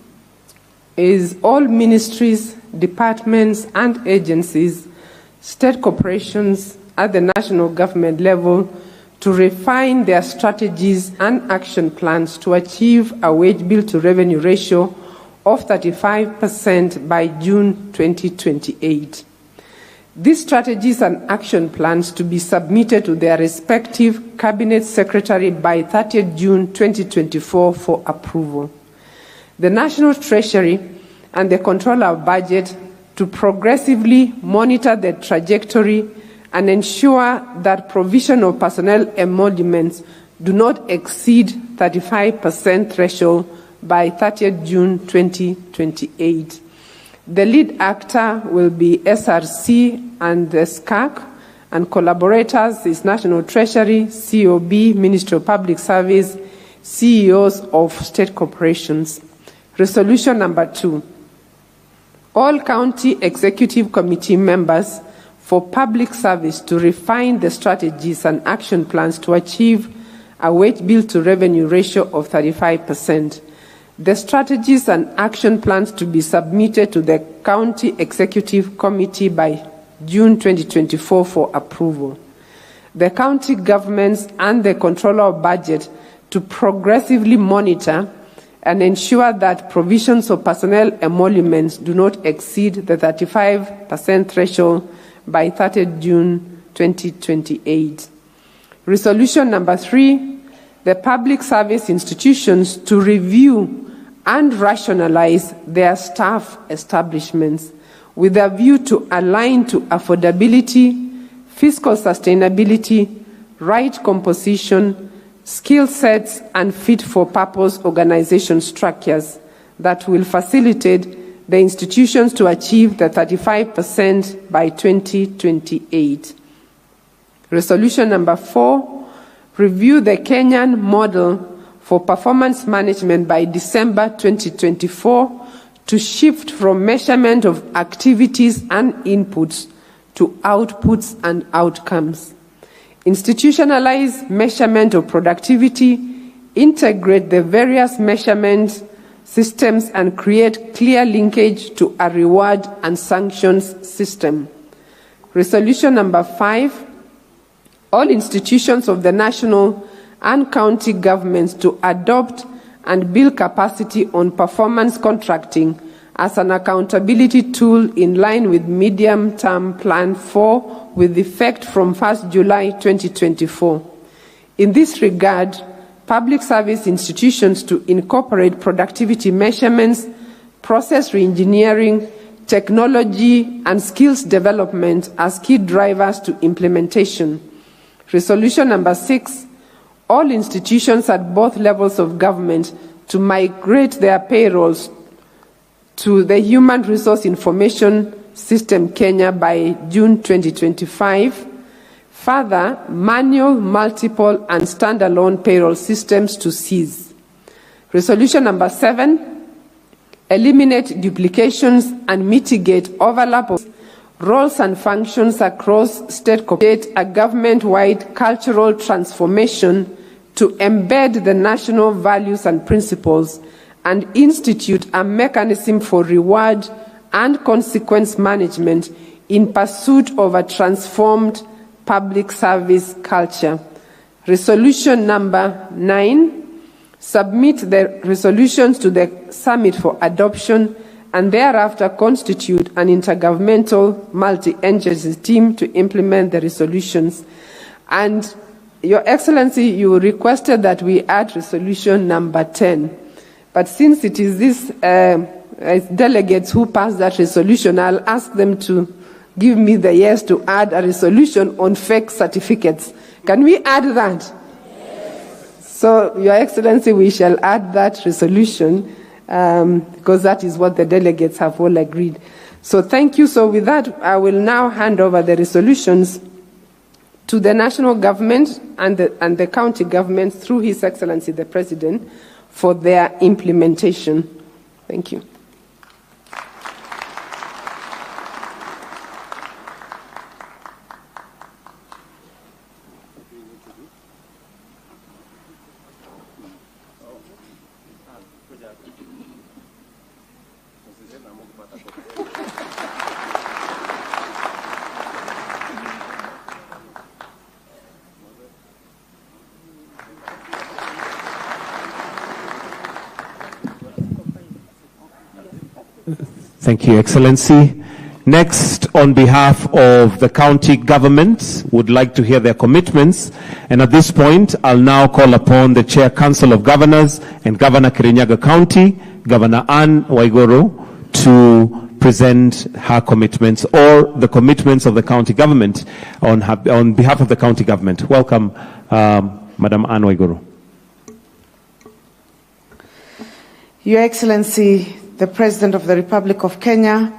Speaker 3: is all ministries, departments, and agencies, state corporations at the national government level to refine their strategies and action plans to achieve a wage bill to revenue ratio of 35% by June 2028. These strategies and action plans to be submitted to their respective cabinet secretary by 30th June 2024 for approval. The National Treasury and the Controller of Budget to progressively monitor the trajectory and ensure that provision of personnel emoluments do not exceed 35% threshold by 30th June 2028. The lead actor will be SRC and the SCAC, and collaborators is National Treasury, COB, Ministry of Public Service, CEOs of state corporations. Resolution number 2. All county executive committee members for public service to refine the strategies and action plans to achieve a wage bill to revenue ratio of 35%. The strategies and action plans to be submitted to the County Executive Committee by June 2024 for approval. The county governments and the Controller of Budget to progressively monitor and ensure that provisions of personnel emoluments do not exceed the 35% threshold by 30 June 2028. Resolution number 3, the public service institutions to review and rationalize their staff establishments with a view to align to affordability, fiscal sustainability, right composition, skill sets, and fit-for-purpose organization structures that will facilitate the institutions to achieve the 35% by 2028. Resolution number 4, review the Kenyan model for performance management by December 2024 to shift from measurement of activities and inputs to outputs and outcomes. Institutionalize measurement of productivity, integrate the various measurement systems, and create clear linkage to a reward and sanctions system. Resolution number 5, all institutions of the national and county governments to adopt and build capacity on performance contracting as an accountability tool in line with medium-term Plan 4 with effect from 1 July 2024. In this regard, public service institutions to incorporate productivity measurements, process reengineering, technology, and skills development as key drivers to implementation. Resolution number 6, all institutions at both levels of government to migrate their payrolls to the Human Resource Information System Kenya by June 2025. Further, manual, multiple, and standalone payroll systems to cease. Resolution number 7, eliminate duplications and mitigate overlap of roles and functions across state create a government-wide cultural transformation to embed the national values and principles and institute a mechanism for reward and consequence management in pursuit of a transformed public service culture. Resolution number 9, submit the resolutions to the summit for adoption and thereafter constitute an intergovernmental multi-agency team to implement the resolutions. And Your Excellency, you requested that we add resolution number 10. But since it is these delegates who passed that resolution, I'll ask them to give me the yes to add a resolution on fake certificates. Can we add that? Yes. So, Your Excellency, we shall add that resolution because that is what the delegates have all agreed. So thank you. So with that, I will now hand over the resolutions to the national government and the county government through His Excellency the President for their implementation. Thank you.
Speaker 1: Thank you, Excellency. Next, on behalf of the county government, would like to hear their commitments. And at this point, I'll now call upon the Chair Council of Governors and Governor Kirinyaga County, Governor Anne Waiguru, to present her commitments or the commitments of the county government on behalf of the county government. Welcome, Madam Anne Waiguru.
Speaker 5: Your Excellency, the President of the Republic of Kenya,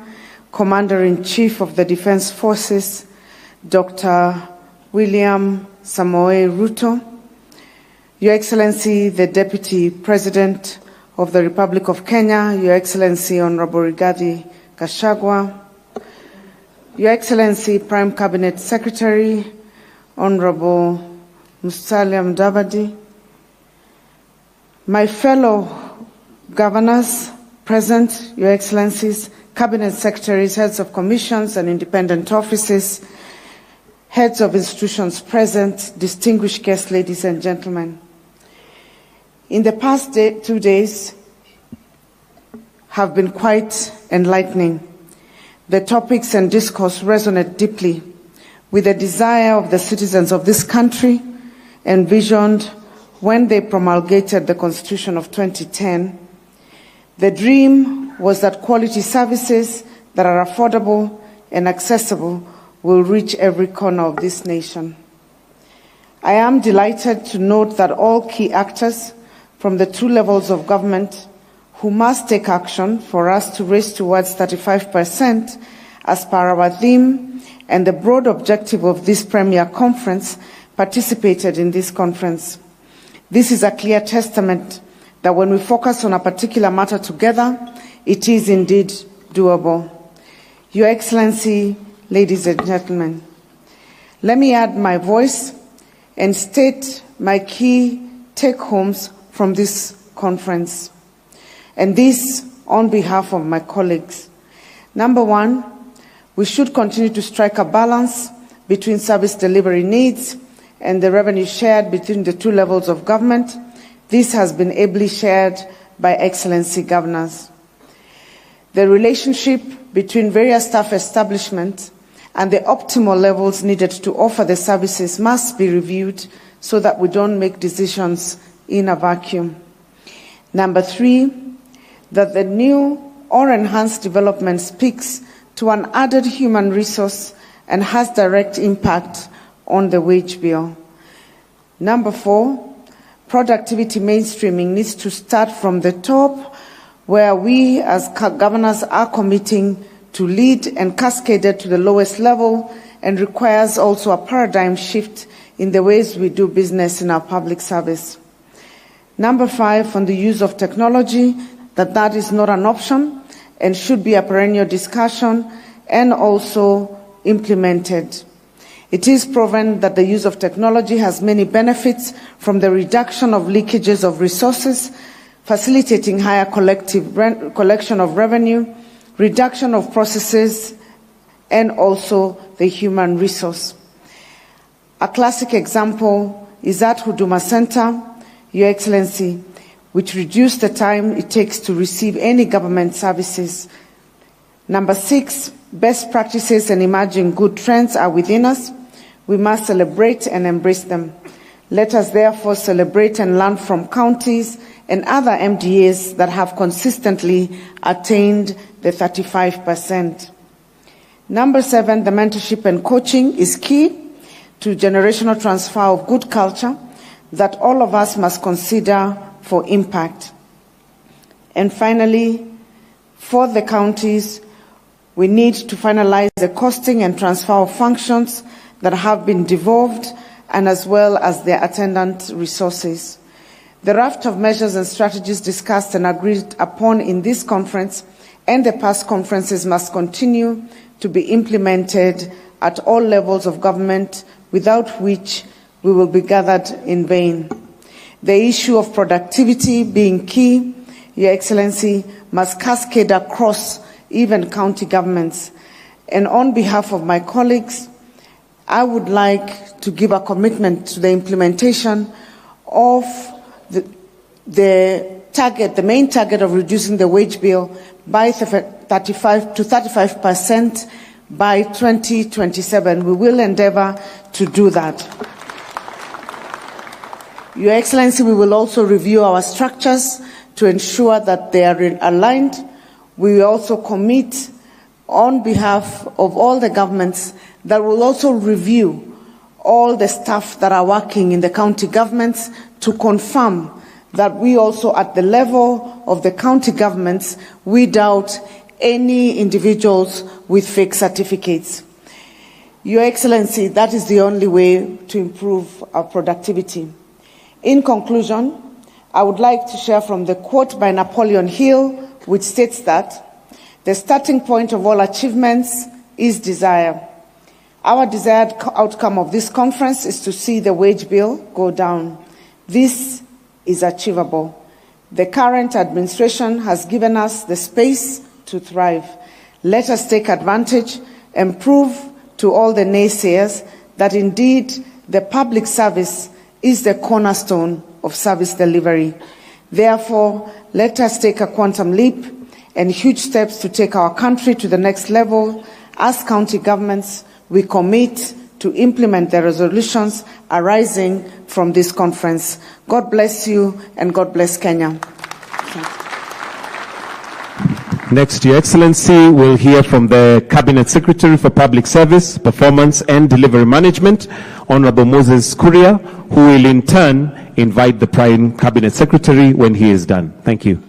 Speaker 5: Commander-in-Chief of the Defense Forces, Dr. William Samoei Ruto, Your Excellency, the Deputy President of the Republic of Kenya, Your Excellency, Honorable Rigathi Gachagua, Your Excellency, Prime Cabinet Secretary, Honorable Musalia Mudavadi, My fellow governors present, Your Excellencies, Cabinet Secretaries, heads of commissions and independent offices, heads of institutions present, distinguished guests, ladies and gentlemen. In the past 2 days have been quite enlightening. The topics and discourse resonate deeply with the desire of the citizens of this country envisioned when they promulgated the Constitution of 2010. The dream was that quality services that are affordable and accessible will reach every corner of this nation. I am delighted to note that all key actors from the 2 levels of government who must take action for us to race towards 35% as per our theme and the broad objective of this premier conference participated in this conference. This is a clear testament that when we focus on a particular matter together, it is indeed doable. Your Excellency, ladies and gentlemen, let me add my voice and state my key take-homes from this conference, and this on behalf of my colleagues. Number 1, we should continue to strike a balance between service delivery needs and the revenue shared between the 2 levels of government. This has been ably shared by Excellency Governors. The relationship between various staff establishments and the optimal levels needed to offer the services must be reviewed so that we don't make decisions in a vacuum. Number 3, that the new or enhanced development speaks to an added human resource and has direct impact on the wage bill. Number 4, productivity mainstreaming needs to start from the top, where we as governors are committing to lead and cascade it to the lowest level, and requires also a paradigm shift in the ways we do business in our public service. Number 5, on the use of technology, that is not an option and should be a perennial discussion and also implemented. It is proven that the use of technology has many benefits, from the reduction of leakages of resources, facilitating higher collection of revenue, reduction of processes, and also the human resource. A classic example is at Huduma Center, Your Excellency, which reduced the time it takes to receive any government services. Number 6, best practices and emerging good trends are within us. We must celebrate and embrace them. Let us therefore celebrate and learn from counties and other MDAs that have consistently attained the 35%. Number 7, the mentorship and coaching is key to generational transfer of good culture that all of us must consider for impact. And finally, for the counties, we need to finalize the costing and transfer of functions that have been devolved, and as well as their attendant resources. The raft of measures and strategies discussed and agreed upon in this conference and the past conferences must continue to be implemented at all levels of government, without which we will be gathered in vain. The issue of productivity being key, Your Excellency, must cascade across even county governments. And on behalf of my colleagues, I would like to give a commitment to the implementation of the main target of reducing the wage bill by 35 to 35% by 2027. We will endeavor to do that. Your Excellency, we will also review our structures to ensure that they are aligned. We will also commit on behalf of all the governments that will also review all the staff that are working in the county governments to confirm that we also at the level of the county governments weed out any individuals with fake certificates. Your Excellency, that is the only way to improve our productivity. In conclusion, I would like to share from the quote by Napoleon Hill, which states that the starting point of all achievements is desire. Our desired outcome of this conference is to see the wage bill go down. This is achievable. The current administration has given us the space to thrive. Let us take advantage and prove to all the naysayers that indeed the public service is the cornerstone of service delivery. Therefore, let us take a quantum leap and huge steps to take our country to the next level. As county governments, we commit to implement the resolutions arising from this conference. God bless you and God bless Kenya.
Speaker 1: Next, Your Excellency, we'll hear from the Cabinet Secretary for Public Service, Performance and Delivery Management, Honorable Moses Kuria, who will in turn invite the Prime Cabinet Secretary when he is done. Thank you.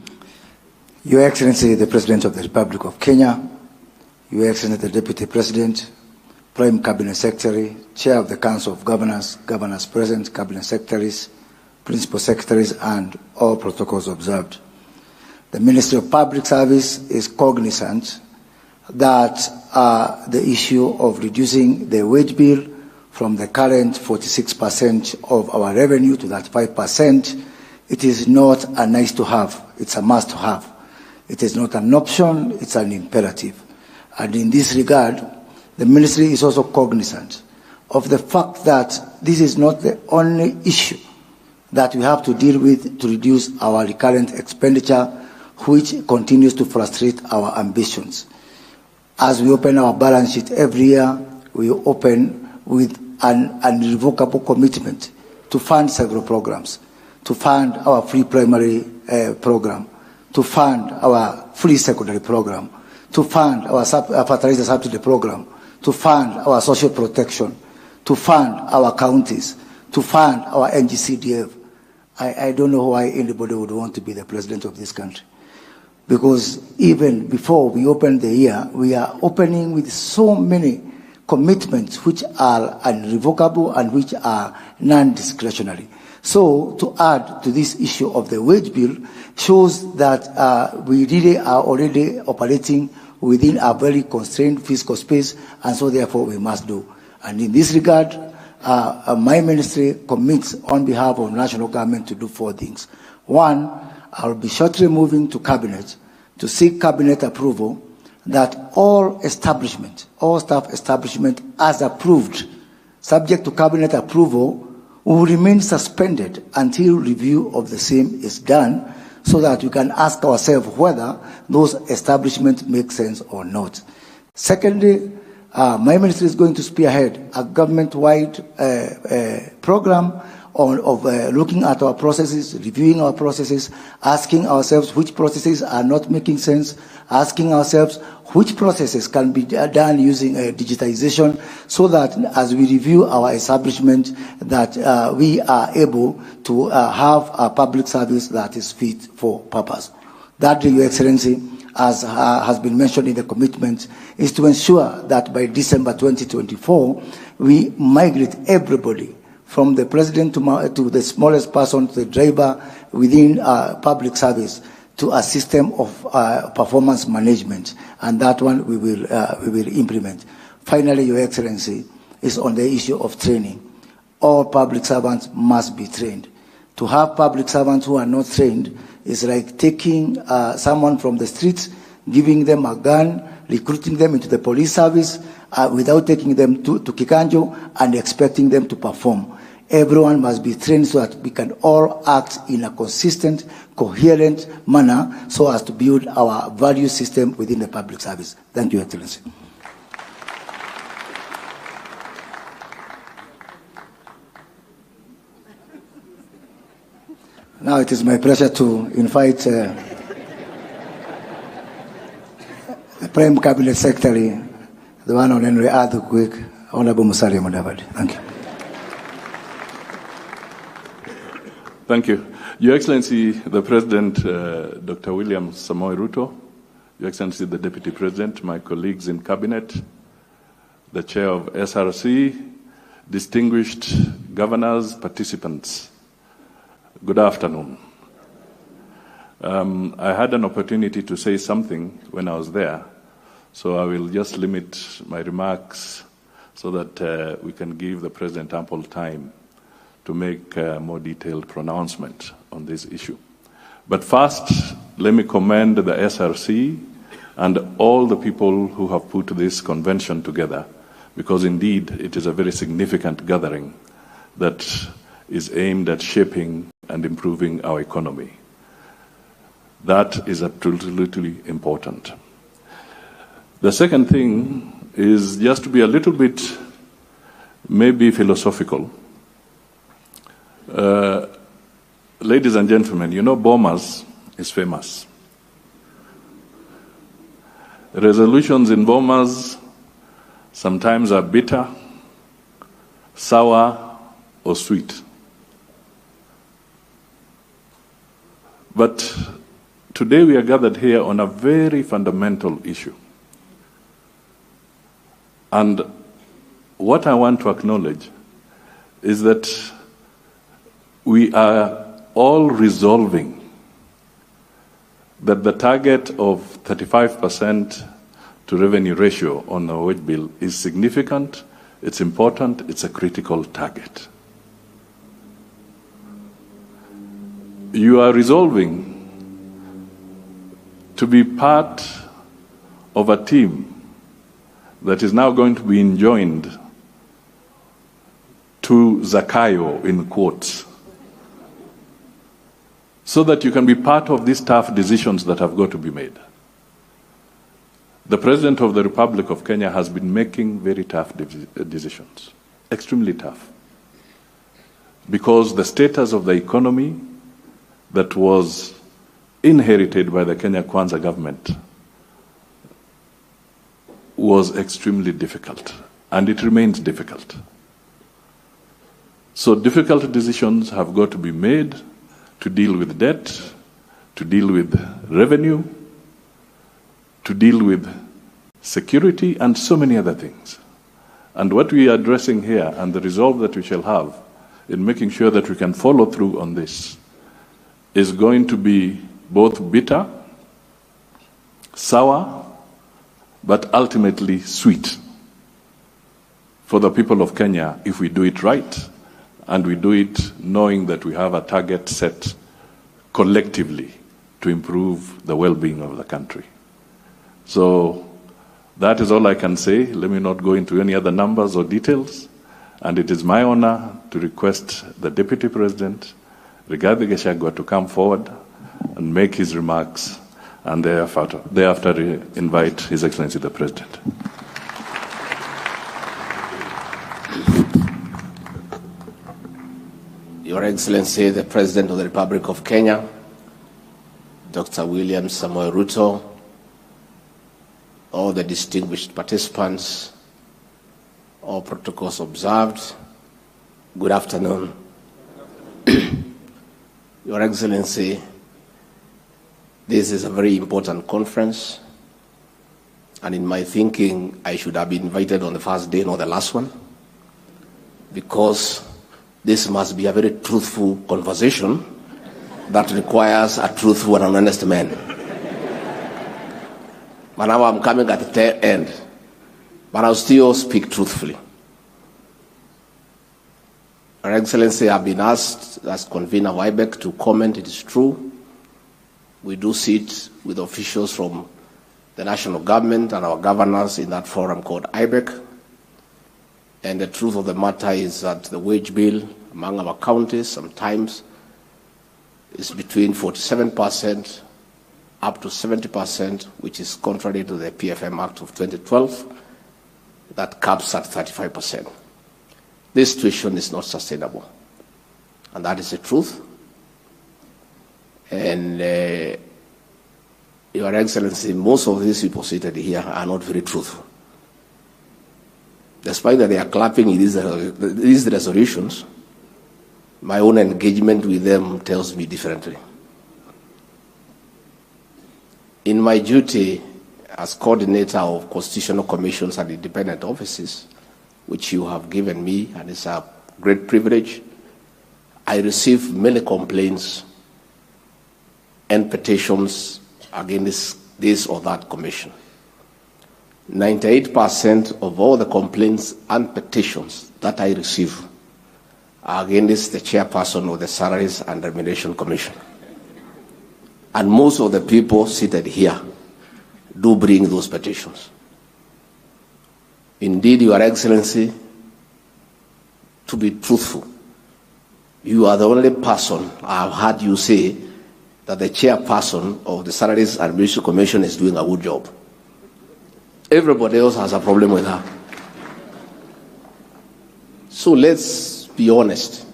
Speaker 4: Your Excellency, the President of the Republic of Kenya, Your Excellency, the Deputy President, Prime Cabinet Secretary, Chair of the Council of Governors, Governors present, Cabinet Secretaries, Principal Secretaries, and all protocols observed. The Ministry of Public Service is cognizant that the issue of reducing the wage bill from the current 46% of our revenue to that 5%, it is not a nice to have, it's a must to have. It is not an option, it's an imperative. And in this regard, the ministry is also cognizant of the fact that this is not the only issue that we have to deal with to reduce our recurrent expenditure, which continues to frustrate our ambitions. As we open our balance sheet every year, we open with an irrevocable commitment to fund several programs, to fund our free primary program, to fund our free secondary program, to fund our fertilizer subsidy program, to fund our social protection, to fund our counties, to fund our NGCDF. I don't know why anybody would want to be the president of this country. Because even before we open the year, we are opening with so many commitments which are irrevocable and which are non-discretionary. So to add to this issue of the wage bill shows that we really are already operating within a very constrained fiscal space, and so therefore we must do. And in this regard, my ministry commits on behalf of national government to do 4 things. 1, I will be shortly moving to cabinet to seek cabinet approval that all establishment, all staff establishment as approved, subject to cabinet approval, will remain suspended until review of the same is done, so that we can ask ourselves whether those establishments make sense or not. Secondly, my ministry is going to spearhead a government-wide program of looking at our processes, reviewing our processes, asking ourselves which processes are not making sense, asking ourselves which processes can be done using digitization, so that as we review our establishment, that we are able to have a public service that is fit for purpose. That, Your Excellency, as has been mentioned in the commitment, is to ensure that by December 2024, we migrate everybody from the president to the smallest person, to the driver within public service, to a system of performance management, and that one we will implement. Finally, Your Excellency, is on the issue of training. All public servants must be trained. To have public servants who are not trained is like taking someone from the streets, giving them a gun, recruiting them into the police service without taking them to Kikanjo and expecting them to perform. Everyone must be trained so that we can all act in a consistent, coherent manner so as to build our value system within the public service. Thank you, Excellency. Now it is my pleasure to invite the Prime Cabinet Secretary, the one on Henry Quick, Honorable Musalia Mudavadi. Thank you.
Speaker 8: Thank you. Your Excellency, the President, Dr. William Samoei Ruto, Your Excellency, the Deputy President, my colleagues in Cabinet, the Chair of SRC, distinguished governors, participants, good afternoon. I had an opportunity to say something when I was there, so I will just limit my remarks so that we can give the President ample time to make a more detailed pronouncement on this issue. But first, let me commend the SRC and all the people who have put this convention together, because indeed it is a very significant gathering that is aimed at shaping and improving our economy. That is absolutely important. The second thing is just to be a little bit maybe philosophical. Ladies and gentlemen, you know Bomas is famous. Resolutions in Bomas sometimes are bitter, sour, or sweet. But today we are gathered here on a very fundamental issue. And what I want to acknowledge is that we are all resolving that the target of 35% to revenue ratio on the wage bill is significant, it's important, it's a critical target. You are resolving to be part of a team that is now going to be enjoined to Zakayo, in quotes, so that you can be part of these tough decisions that have got to be made. The President of the Republic of Kenya has been making very tough decisions, extremely tough, because the status of the economy that was inherited by the Kenya Kwanza government was extremely difficult, and it remains difficult. So difficult decisions have got to be made to deal with debt, to deal with revenue, to deal with security, and so many other things. And what we are addressing here, and the resolve that we shall have in making sure that we can follow through on this, is going to be both bitter, sour, but ultimately sweet for the people of Kenya if we do it right, and we do it knowing that we have a target set collectively to improve the well-being of the country. So that is all I can say. Let me not go into any other numbers or details. And it is my honor to request the Deputy President, Rigathi Gachagua, to come forward and make his remarks, and thereafter invite His Excellency the President.
Speaker 9: Your Excellency, the President of the Republic of Kenya, Dr. William Samoei Ruto, all the distinguished participants, all protocols observed, good afternoon. Your Excellency, this is a very important conference, and in my thinking, I should have been invited on the first day, not the last one, because this must be a very truthful conversation that requires a truthful and an honest man. But now I'm coming at the tail end, but I'll still speak truthfully. Your Excellency, I've been asked as convener of IBEC to comment. It is true. We do sit with officials from the national government and our governors in that forum called IBEC. And the truth of the matter is that the wage bill among our counties sometimes is between 47% up to 70%, which is contrary to the PFM Act of 2012, that caps at 35%. This situation is not sustainable, and that is the truth. And Your Excellency, most of these people seated here are not very truthful. Despite that they are clapping in these resolutions, my own engagement with them tells me differently. In my duty as coordinator of constitutional commissions and independent offices, which you have given me, and it's a great privilege, I receive many complaints and petitions against this or that commission. 98% of all the complaints and petitions that I receive are against the chairperson of the Salaries and Remuneration Commission. And most of the people seated here do bring those petitions. Indeed, Your Excellency, to be truthful, you are the only person I've heard you say that the chairperson of the Salaries and Administration Commission is doing a good job. Everybody else has a problem with her. So let's be honest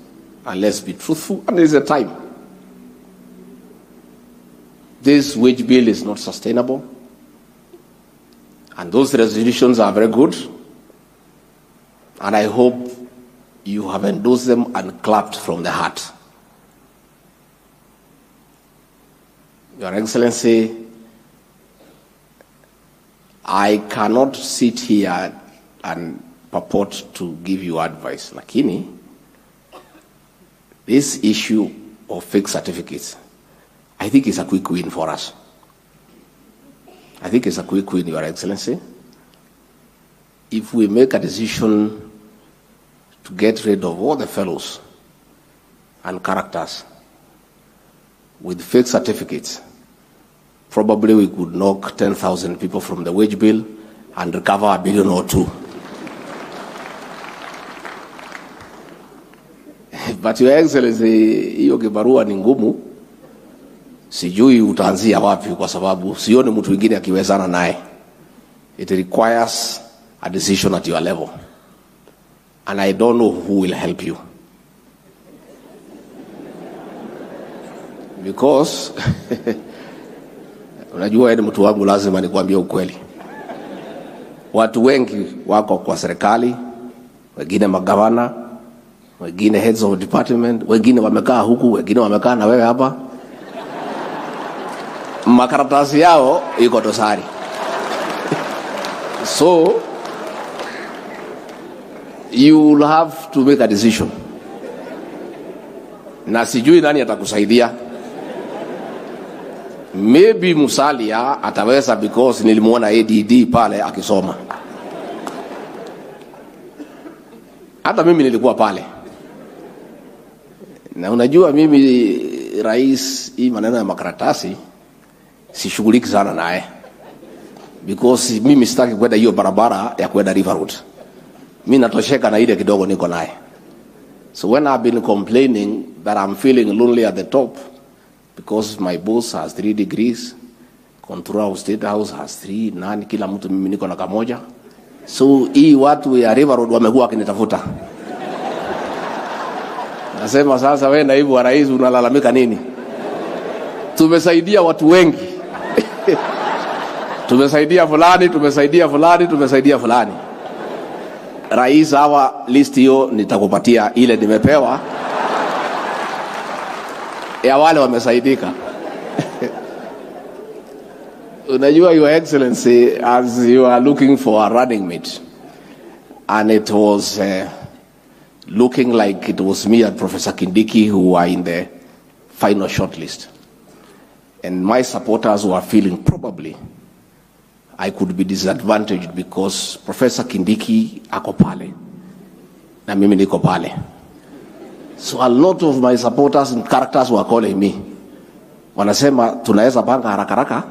Speaker 9: and let's be truthful, and there's a time. This wage bill is not sustainable, and those resolutions are very good, and I hope you have endorsed them and clapped from the heart. Your Excellency, I cannot sit here and purport to give you advice. Lakini, this issue of fake certificates, I think it's a quick win for us. I think it's a quick win, Your Excellency. If we make a decision to get rid of all the fellows and characters with fake certificates, probably we could knock 10,000 people from the wage bill and recover $1 billion or $2 billion. But Your Excellency, hiyo kibarua ni ngumu. Sijui utaanzia wapi kwa sababu sioni mtu mwingine akiwezana naye. It requires a decision at your level. And I don't know who will help you. Because unajua ni mtu wangu, lazima nikwambie ukweli. Watu wengi wako kwa serikali, wengine magavana, wengine heads of department, wengine wamekaa huku, wengine wamekaa na wewe hapa. Makaratasi yao iko dosari. So you will have to make a decision. Na sijui nani atakusaidia. Maybe Musalia ataweza because nilimuona ADD pale akisoma. Hata mimi nilikuwa pale. Na unajua mimi rais, hii maneno ya makaratasi sishughuliki sana naye. Because mimi sitaki kwenda hiyo barabara ya kwenda River Road. Mimi natosheka na ile kidogo niko naye. So when I've been complaining that I'm feeling lonely at the top because my boss has 3 degrees, controller of State House has 3, nani kila mtu mimi niko na kamoja. So hii watu ya River Road wamekuwa wakinitafuta. Nasema sasa wewe naibu wa rais unalalamika nini? Tumesaidia watu wengi. Tumesaidia fulani, tumesaidia fulani, tumesaidia fulani. Rais, hawa list hiyo nitakupatia ile nimepewa ya wale wamesaidika. Unajua Your Excellency, as you are looking for a running mate, and it was looking like it was me and Professor Kindiki who were in the final shortlist. And my supporters were feeling probably I could be disadvantaged because Professor Kindiki ako pale na mimi niko pale. So a lot of my supporters and characters were calling me. Wanasema tunaweza panga haraka haraka.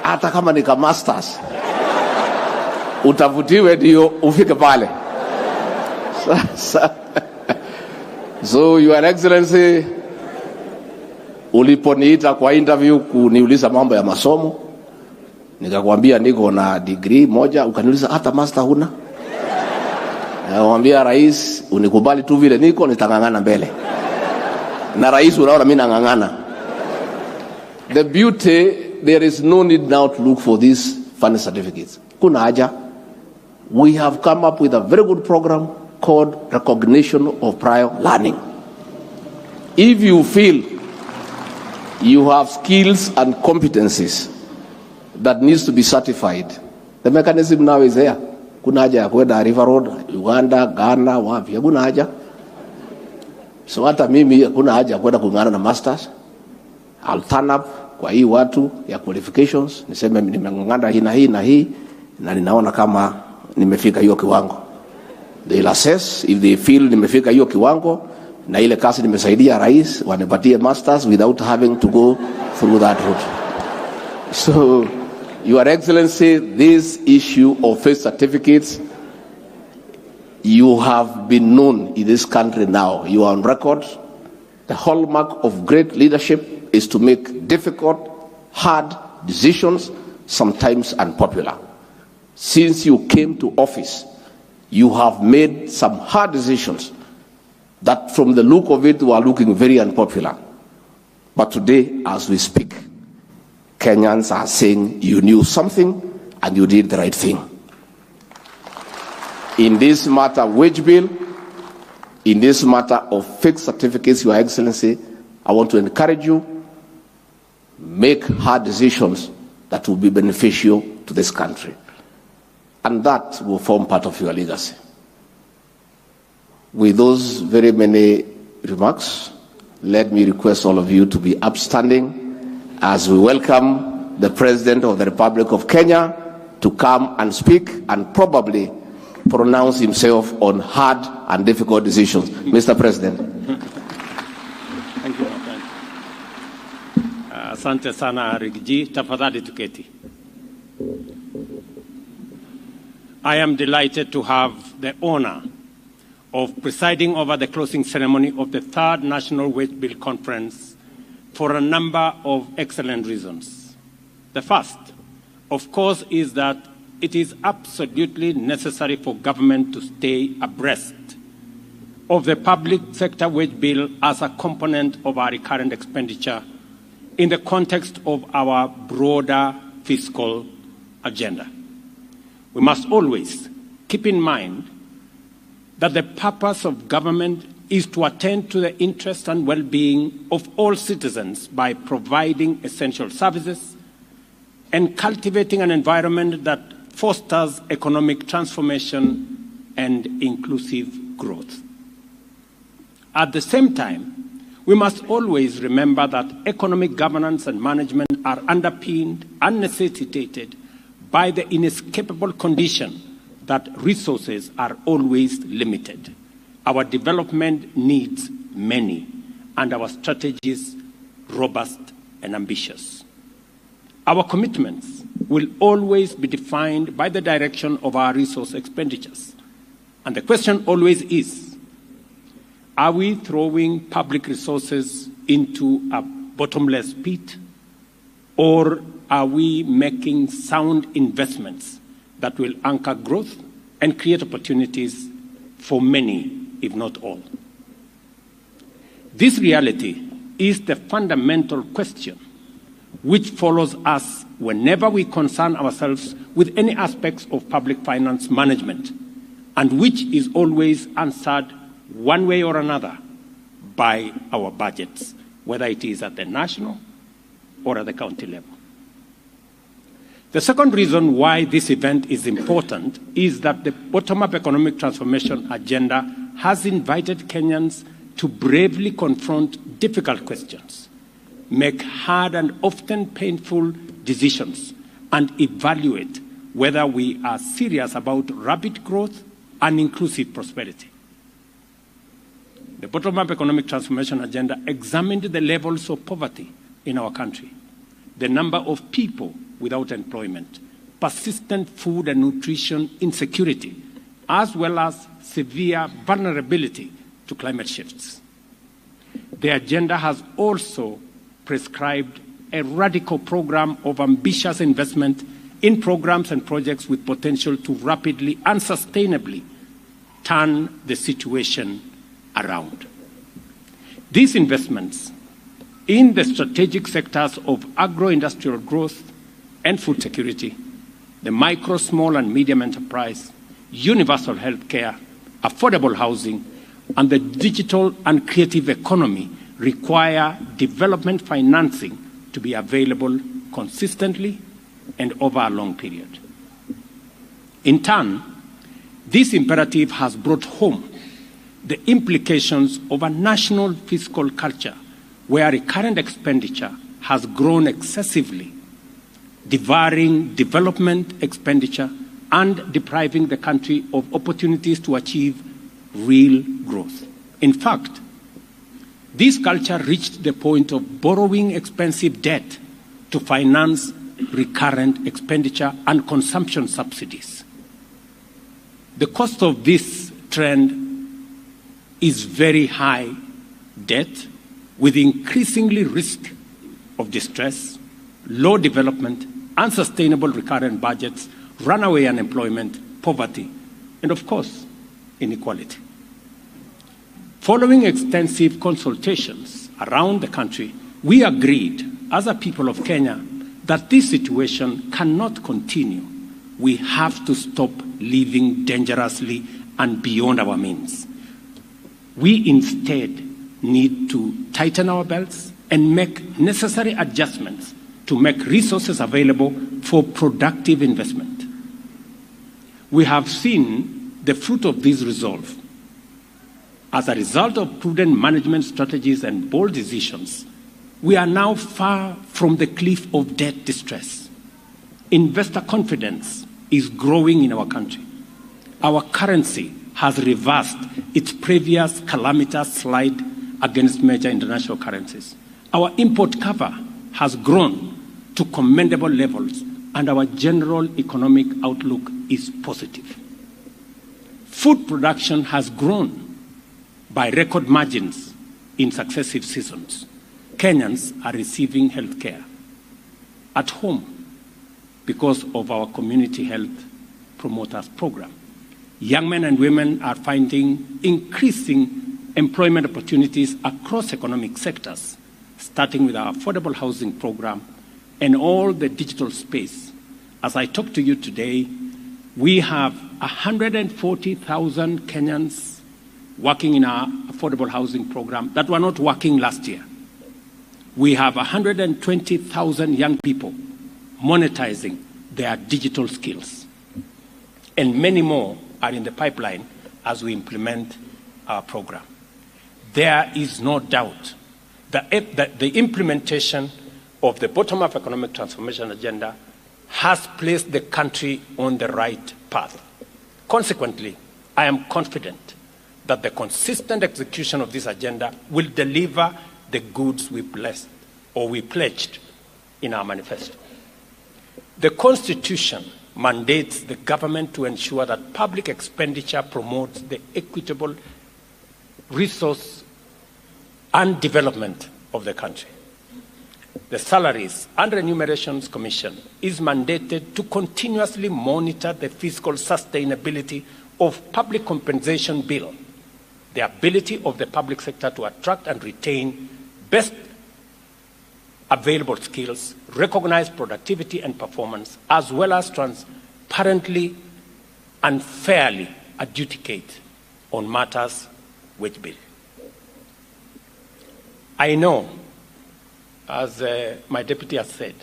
Speaker 9: Hata kama ni ka masters. Utavutiwe ndio ufike pale. So Your Excellency, uliponiita kwa interview kuniuliza mambo ya masomo, nikakwambia niko na degree moja, ukaniuliza hata master huna. Nakwambia rais, unikubali tu vile niko, nitangangana mbele. Na rais unaona mimi nangangana. The beauty, there is no need now to look for these funny certificates. Kuna haja. We have come up with a very good program called Recognition of Prior Learning. If you feel you have skills and competencies that needs to be certified, the mechanism now is there. Kuna haja ya kwenda River Road, Uganda, Ghana, wapi, kuna haja. So hata mimi kuna haja ya kwenda kungana na masters. I'll turn up kwa hii watu ya qualifications, niseme nimengangana hii na hii na hii, na ninaona kama nimefika hiyo kiwango. They'll assess if they feel nimefika hiyo kiwango, na ile kazi nimesaidia rais wanipatie masters without having to go through that route. So, Your Excellency, this issue of faith certificates, you have been known in this country now. You are on record. The hallmark of great leadership is to make difficult, hard decisions, sometimes unpopular. Since you came to office, you have made some hard decisions that from the look of it were looking very unpopular. But today, as we speak, Kenyans are saying you knew something and you did the right thing. In this matter of wage bill, in this matter of fixed certificates, Your Excellency, I want to encourage you, make hard decisions that will be beneficial to this country. And that will form part of your legacy. With those very many remarks, let me request all of you to be upstanding as we welcome the President of the Republic of Kenya to come and speak and probably pronounce himself on hard and difficult decisions. Mr. President.
Speaker 6: Thank you, my friend. Asante sana Rigiji, tafadhali tuketi. I am delighted to have the honor of presiding over the closing ceremony of the third National Wage Bill Conference for a number of excellent reasons. The first, of course, is that it is absolutely necessary for government to stay abreast of the public sector wage bill as a component of our recurrent expenditure in the context of our broader fiscal agenda. We must always keep in mind that the purpose of government is to attend to the interests and well-being of all citizens by providing essential services and cultivating an environment that fosters economic transformation and inclusive growth. At the same time, we must always remember that economic governance and management are underpinned and necessitated by the inescapable condition that resources are always limited. Our development needs many, and our strategies robust and ambitious. Our commitments will always be defined by the direction of our resource expenditures. And the question always is, are we throwing public resources into a bottomless pit, or are we making sound investments that will anchor growth and create opportunities for many, if not all? This reality is the fundamental question which follows us whenever we concern ourselves with any aspects of public finance management, and which is always answered one way or another by our budgets, whether it is at the national or at the county level. The second reason why this event is important is that the bottom-up economic transformation agenda has invited Kenyans to bravely confront difficult questions, make hard and often painful decisions, and evaluate whether we are serious about rapid growth and inclusive prosperity. The bottom-up economic transformation agenda examined the levels of poverty in our country, the number of people without employment, persistent food and nutrition insecurity, as well as severe vulnerability to climate shifts. The agenda has also prescribed a radical program of ambitious investment in programs and projects with potential to rapidly and sustainably turn the situation around. These investments in the strategic sectors of agro-industrial growth and food security, the micro, small and medium enterprise, universal health care, affordable housing, and the digital and creative economy require development financing to be available consistently and over a long period. In turn, this imperative has brought home the implications of a national fiscal culture where recurrent expenditure has grown excessively, devouring development expenditure and depriving the country of opportunities to achieve real growth. In fact, This culture reached the point of borrowing expensive debt to finance recurrent expenditure and consumption subsidies. The cost of this trend is very high debt with increasingly risk of distress, low development, unsustainable recurrent budgets, runaway unemployment, poverty, and of course, inequality. Following extensive consultations around the country, we agreed as a people of Kenya that this situation cannot continue. We have to stop living dangerously and beyond our means. We instead need to tighten our belts and make necessary adjustments to make resources available for productive investment. We have seen the fruit of this resolve. As a result of prudent management strategies and bold decisions, we are now far from the cliff of debt distress. Investor confidence is growing in our country. Our currency has reversed its previous calamitous slide against major international currencies. Our import cover has grown to commendable levels, and our general economic outlook is positive. Food production has grown by record margins in successive seasons. Kenyans are receiving health care at home because of our community health promoters program. Young men and women are finding increasing employment opportunities across economic sectors, starting with our affordable housing program and all the digital space. As I talk to you today, we have 140,000 Kenyans working in our affordable housing program that were not working last year. We have 120,000 young people monetizing their digital skills. And many more are in the pipeline as we implement our program. There is no doubt that the implementation of the bottom-up economic transformation agenda has placed the country on the right path. Consequently, I am confident that the consistent execution of this agenda will deliver the goods we pledged in our manifesto. The Constitution mandates the government to ensure that public expenditure promotes the equitable resource and development of the country. The Salaries and Remunerations Commission is mandated to continuously monitor the fiscal sustainability of public compensation bill, the ability of the public sector to attract and retain best available skills, recognize productivity and performance, as well as transparently and fairly adjudicate on matters which bill. I know, as my deputy has said,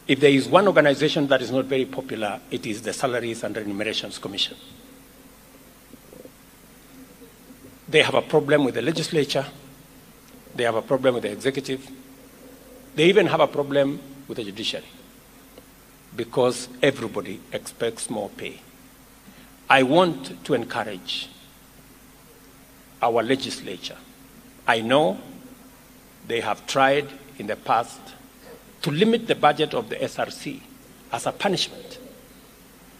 Speaker 6: if there is one organization that is not very popular, it is the Salaries and Remunerations Commission. They have a problem with the legislature. They have a problem with the executive. They even have a problem with the judiciary because everybody expects more pay. I want to encourage our legislature. I know they have tried in the past to limit the budget of the SRC as a punishment.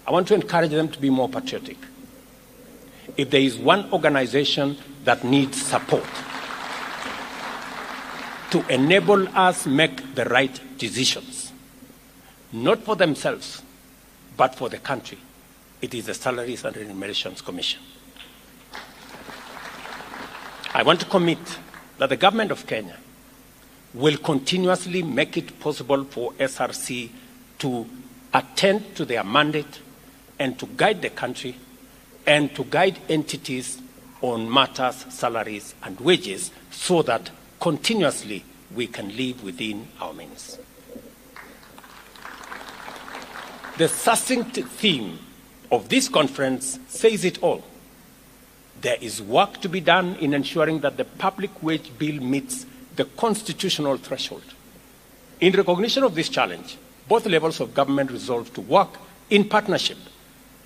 Speaker 6: I want to encourage them to be more patriotic. If there is one organization that needs support to enable us make the right decisions, not for themselves, but for the country, it is the Salaries and Remunerations Commission. I want to commit that the government of Kenya will continuously make it possible for SRC to attend to their mandate and to guide the country and to guide entities on matters, salaries, and wages so that continuously we can live within our means. The succinct theme of this conference says it all. There is work to be done in ensuring that the public wage bill meets the constitutional threshold. In recognition of this challenge, both levels of government resolved to work in partnership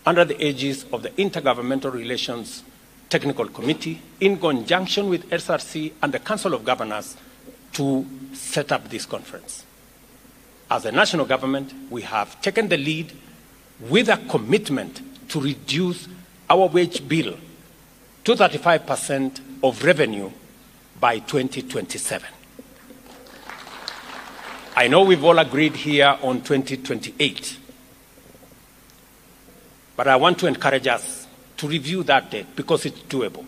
Speaker 6: under the aegis of the Intergovernmental Relations Technical Committee in conjunction with SRC and the Council of Governors to set up this conference. As a national government, we have taken the lead with a commitment to reduce our wage bill to 35% of revenue by 2027. I know we've all agreed here on 2028, but I want to encourage us to review that date because it's doable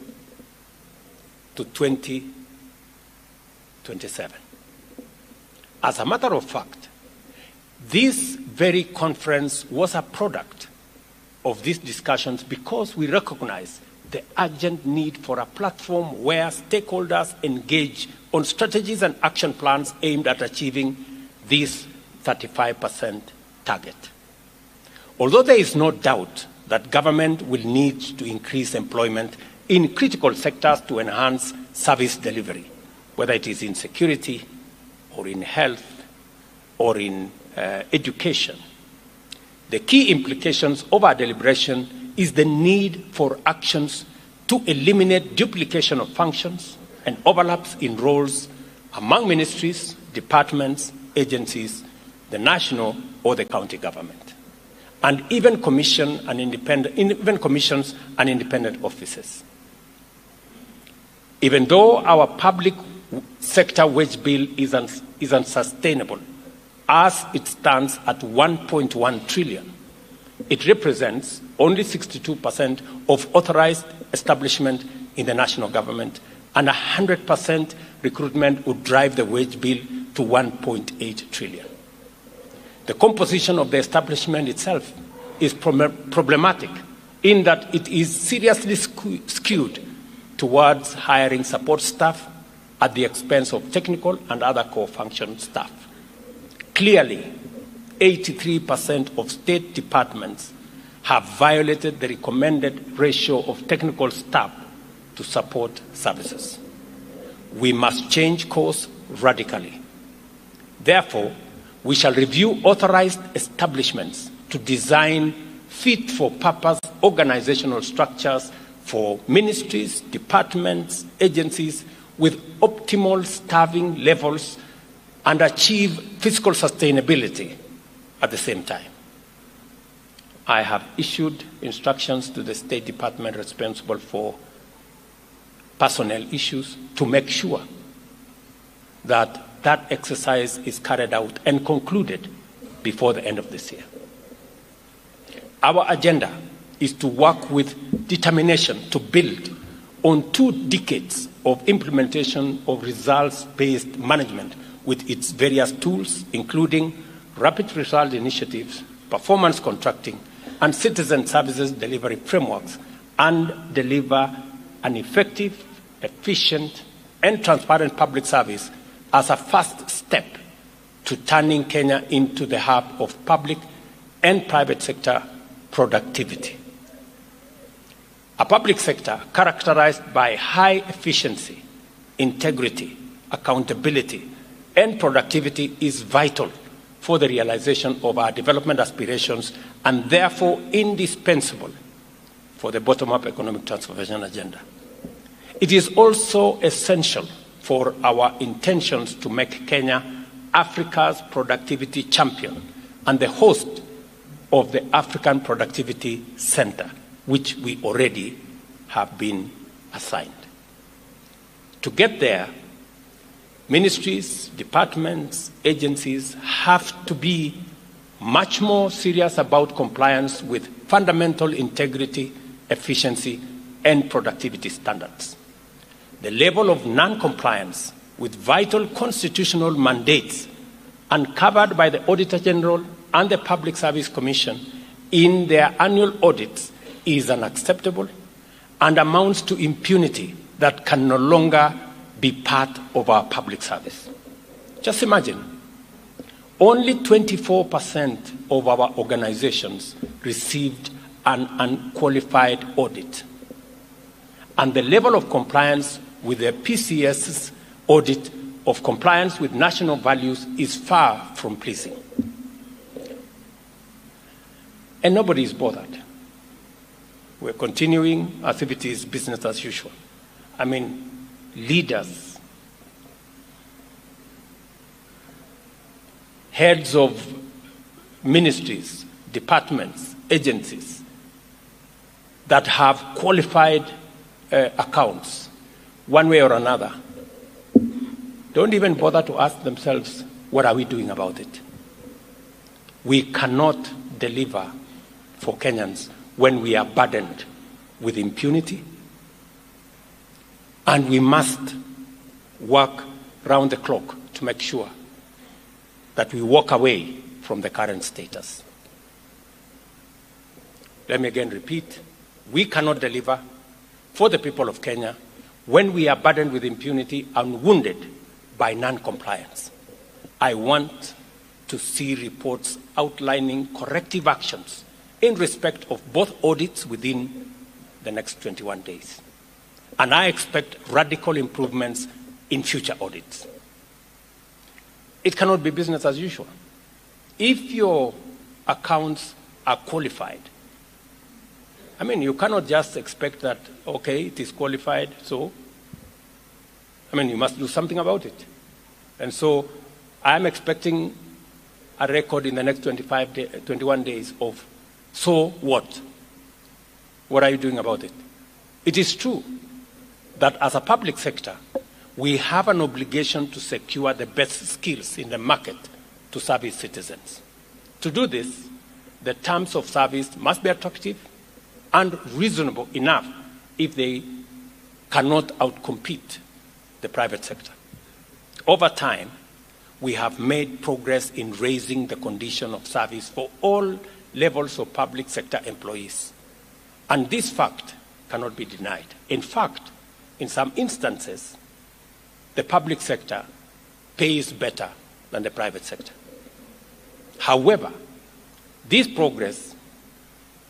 Speaker 6: to 2027. As a matter of fact, this very conference was a product of these discussions because we recognize the urgent need for a platform where stakeholders engage on strategies and action plans aimed at achieving this 35% target. Although there is no doubt that government will need to increase employment in critical sectors to enhance service delivery, whether it is in security or in health or in education. The key implications of our deliberation is the need for actions to eliminate duplication of functions and overlaps in roles among ministries, departments, agencies, the national or the county government, and even commissions and independent offices. Even though our public sector wage bill is unsustainable, as it stands at 1.1 trillion, it represents only 62% of authorized establishment in the national government, and 100% recruitment would drive the wage bill to 1.8 trillion. The composition of the establishment itself is problematic in that it is seriously skewed towards hiring support staff at the expense of technical and other core function staff. Clearly, 83% of state departments have violated the recommended ratio of technical staff to support services. We must change course radically. Therefore, we shall review authorized establishments to design fit-for-purpose organizational structures for ministries, departments, agencies with optimal staffing levels and achieve fiscal sustainability at the same time. I have issued instructions to the State Department responsible for personnel issues to make sure that that exercise is carried out and concluded before the end of this year. Our agenda is to work with determination to build on 2 decades of implementation of results-based management with its various tools, including rapid result initiatives, performance contracting, and citizen services delivery frameworks, and deliver an effective, efficient, and transparent public service as a first step to turning Kenya into the hub of public and private sector productivity. A public sector characterized by high efficiency, integrity, accountability, and productivity is vital for the realization of our development aspirations and therefore indispensable for the bottom-up economic transformation agenda. It is also essential for our intentions to make Kenya Africa's productivity champion and the host of the African Productivity Center, which we already have been assigned. To get there, ministries, departments, agencies have to be much more serious about compliance with fundamental integrity, efficiency, and productivity standards. The level of non-compliance with vital constitutional mandates uncovered by the Auditor General and the Public Service Commission in their annual audits is unacceptable and amounts to impunity that can no longer be part of our public service. Just imagine, only 24% of our organizations received an unqualified audit, and the level of compliance with the PCS's audit of compliance with national values is far from pleasing. And nobody is bothered. We're continuing as if it is business as usual. I mean, leaders, heads of ministries, departments, agencies that have qualified accounts, one way or another, don't even bother to ask themselves, what are we doing about it? We cannot deliver for Kenyans when we are burdened with impunity, and we must work round the clock to make sure that we walk away from the current status. Let me again repeat, we cannot deliver for the people of Kenya when we are burdened with impunity and wounded by non-compliance. I want to see reports outlining corrective actions in respect of both audits within the next 21 days. And I expect radical improvements in future audits. It cannot be business as usual. If your accounts are qualified, I mean, you cannot just expect that, okay, it is qualified, so, I mean, you must do something about it. And so I'm expecting a record in the next 21 days of, so what? What are you doing about it? It is true that as a public sector, we have an obligation to secure the best skills in the market to serve its citizens. To do this, the terms of service must be attractive and reasonable enough if they cannot outcompete the private sector. Over time, we have made progress in raising the condition of service for all levels of public sector employees. And this fact cannot be denied. In fact, in some instances, the public sector pays better than the private sector. However, this progress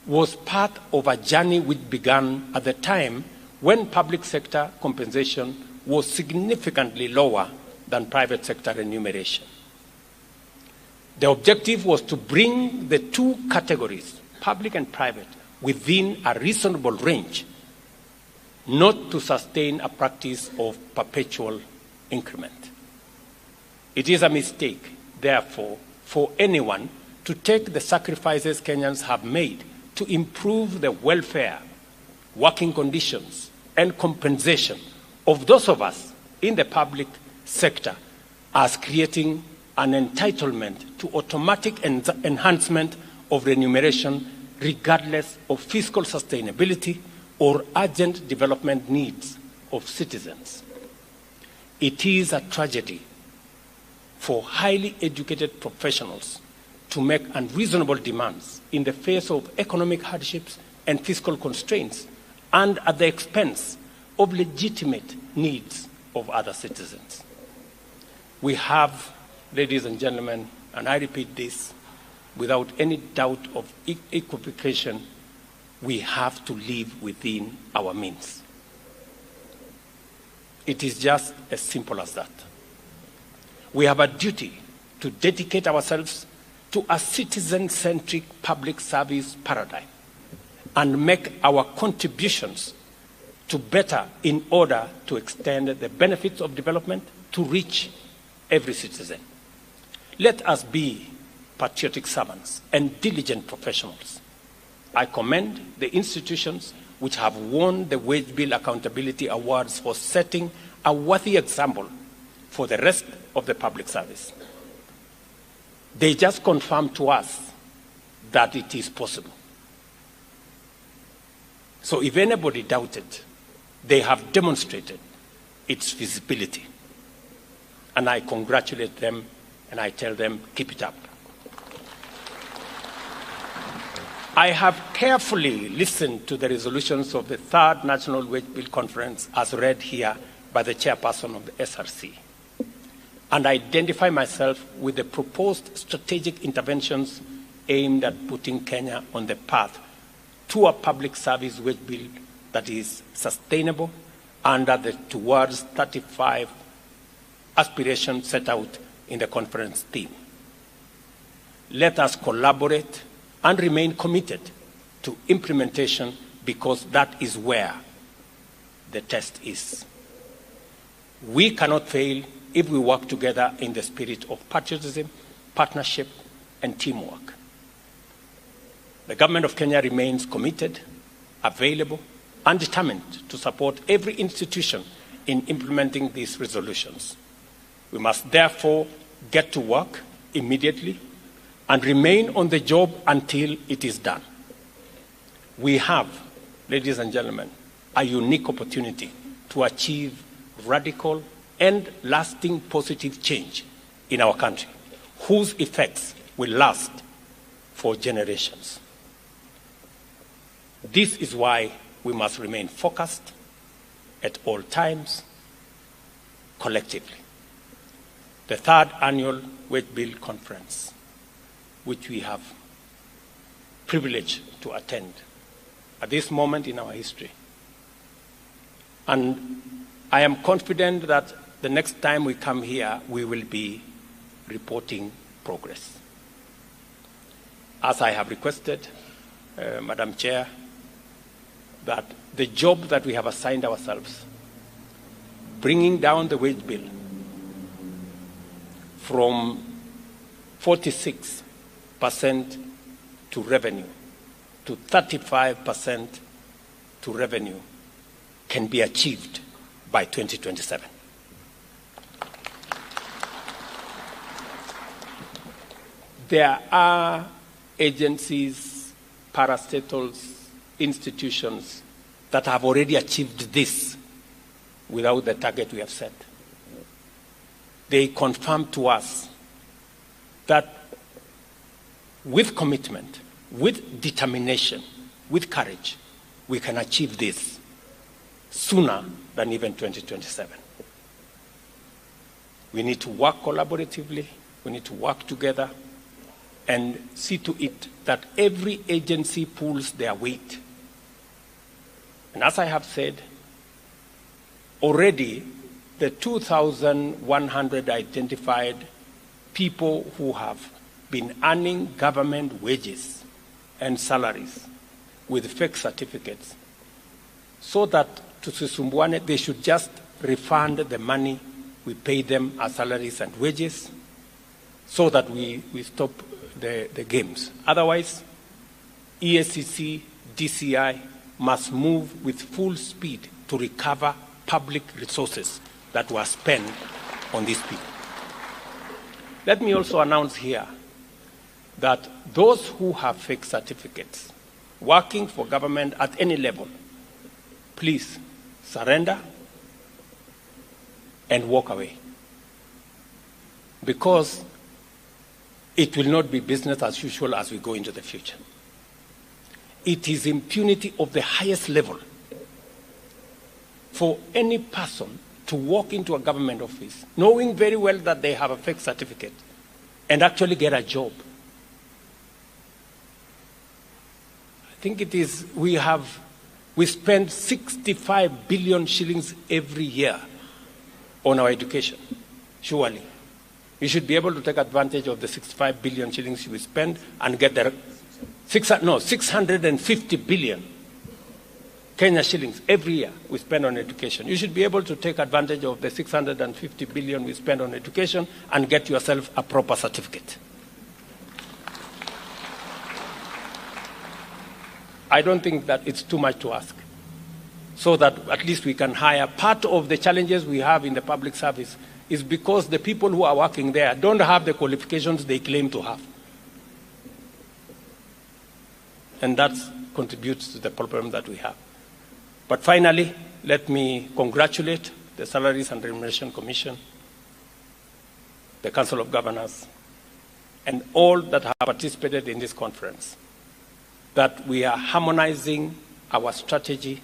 Speaker 6: was part of a journey which began at the time when public sector compensation was significantly lower than private sector remuneration. The objective was to bring the two categories, public and private, within a reasonable range, not to sustain a practice of perpetual increment. It is a mistake, therefore, for anyone to take the sacrifices Kenyans have made to improve the welfare, working conditions, and compensation of those of us in the public sector as creating an entitlement to automatic enhancement of remuneration regardless of fiscal sustainability or urgent development needs of citizens. It is a tragedy for highly educated professionals to make unreasonable demands in the face of economic hardships and fiscal constraints and at the expense of legitimate needs of other citizens. We have, ladies and gentlemen, and I repeat this without any doubt of equivocation, we have to live within our means. It is just as simple as that. We have a duty to dedicate ourselves to a citizen-centric public service paradigm and make our contributions to better in order to extend the benefits of development to reach every citizen. Let us be patriotic servants and diligent professionals. I commend the institutions which have won the Wage Bill Accountability Awards for setting a worthy example for the rest of the public service. They just confirm to us that it is possible. So if anybody doubted, they have demonstrated its feasibility. And I congratulate them and I tell them, keep it up. I have carefully listened to the resolutions of the Third National Wage Bill Conference as read here by the chairperson of the SRC, and identify myself with the proposed strategic interventions aimed at putting Kenya on the path to a public service wage bill that is sustainable under the towards 35 aspirations set out in the conference theme. Let us collaborate and remain committed to implementation because that is where the test is. We cannot fail if we work together in the spirit of patriotism, partnership, and teamwork. The government of Kenya remains committed, available, and determined to support every institution in implementing these resolutions. We must therefore get to work immediately and remain on the job until it is done. We have, ladies and gentlemen, a unique opportunity to achieve radical and lasting positive change in our country, whose effects will last for generations. This is why we must remain focused at all times, collectively. The third annual Wage Bill Conference, which we have privilege to attend at this moment in our history. And I am confident that the next time we come here, we will be reporting progress. As I have requested, Madam Chair, that the job that we have assigned ourselves, bringing down the wage bill from 46% to revenue to 35% to revenue, can be achieved by 2027. There are agencies, parastatals, institutions that have already achieved this without the target we have set. They confirm to us that with commitment, with determination, with courage, we can achieve this sooner than even 2027. We need to work collaboratively, we need to work together and see to it that every agency pulls their weight. And as I have said, already the 2,100 identified people who have been earning government wages and salaries with fake certificates, so that to Susumbuane, they should just refund the money we pay them as salaries and wages, so that we stop the games. Otherwise, EACC, DCI must move with full speed to recover public resources that were spent on these people. Let me also announce here that those who have fake certificates working for government at any level, please surrender and walk away. Because it will not be business as usual as we go into the future. It is impunity of the highest level for any person to walk into a government office knowing very well that they have a fake certificate and actually get a job. I think it is, we spend 65 billion shillings every year on our education, surely. We should be able to take advantage of the 65 billion shillings we spend and get the 650 billion Kenya shillings every year we spend on education. You should be able to take advantage of the 650 billion we spend on education and get yourself a proper certificate. I don't think that it's too much to ask, so that at least we can hire. Part of the challenges we have in the public service is because the people who are working there don't have the qualifications they claim to have. And that contributes to the problem that we have. But finally, let me congratulate the Salaries and Remuneration Commission, the Council of Governors, and all that have participated in this conference, that we are harmonizing our strategy,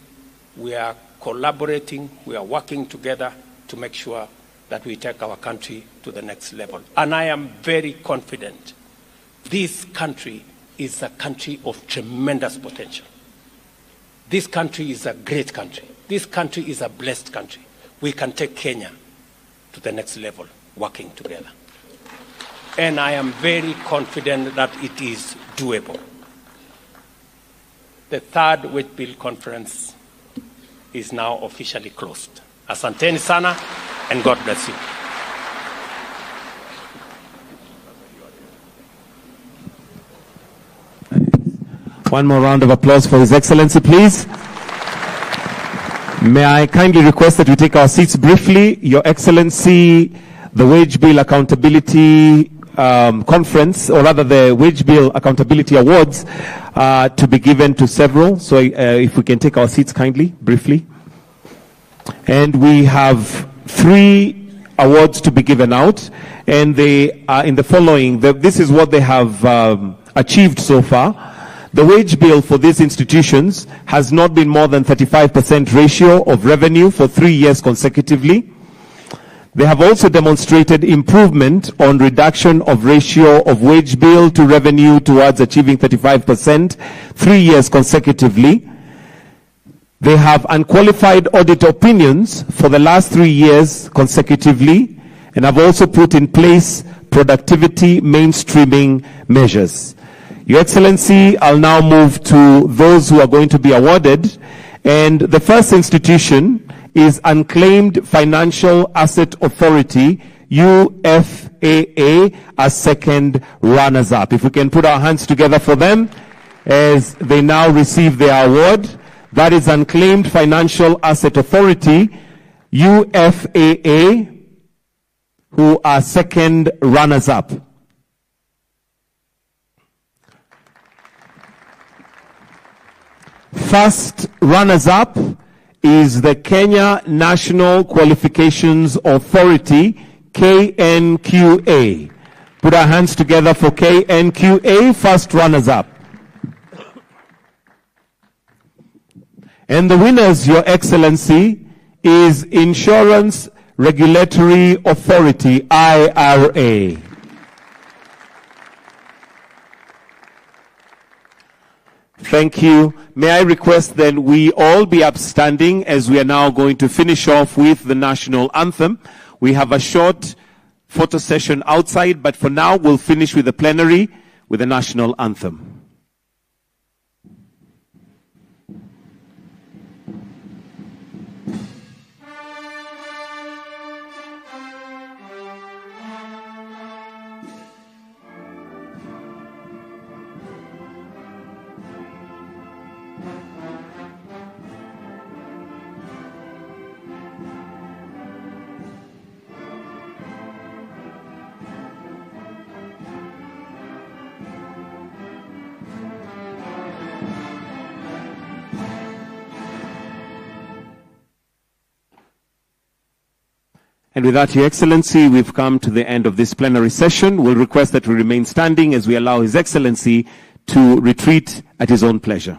Speaker 6: we are collaborating, we are working together to make sure that we take our country to the next level. And I am very confident this country is a country of tremendous potential. This country is a great country. This country is a blessed country. We can take Kenya to the next level, working together. And I am very confident that it is doable. the third Wage Bill conference is now officially closed. Asanteni sana, and God bless you.
Speaker 1: One more round of applause for His Excellency, please. May I kindly request that we take our seats briefly. Your Excellency, the Wage Bill Accountability Conference, or rather the Wage Bill Accountability Awards, to be given to several. So if we can take our seats kindly, briefly. And we have 3 awards to be given out. And they are in the following. This is what they have achieved so far. The wage bill for these institutions has not been more than 35% ratio of revenue for 3 years consecutively. They have also demonstrated improvement on reduction of ratio of wage bill to revenue towards achieving 35% 3 years consecutively. They have unqualified audit opinions for the last 3 years consecutively, and have also put in place productivity mainstreaming measures. Your Excellency, I'll now move to those who are going to be awarded. And the first institution is Unclaimed Financial Asset Authority, UFAA, as second runners-up. If we can put our hands together for them as they now receive their award. That is Unclaimed Financial Asset Authority, UFAA, who are second runners-up. First runners-up is the Kenya National Qualifications Authority, KNQA. Put our hands together for KNQA, first runners-up. And the winners, Your Excellency, is Insurance Regulatory Authority, IRA. Thank you. May I request that we all be upstanding as we are now going to finish off with the national anthem. We have a short photo session outside, but for now we'll finish with the plenary with the national anthem. And with that, Your Excellency, we've come to the end of this plenary session. We'll request that we remain standing as we allow His Excellency to retreat at his own pleasure.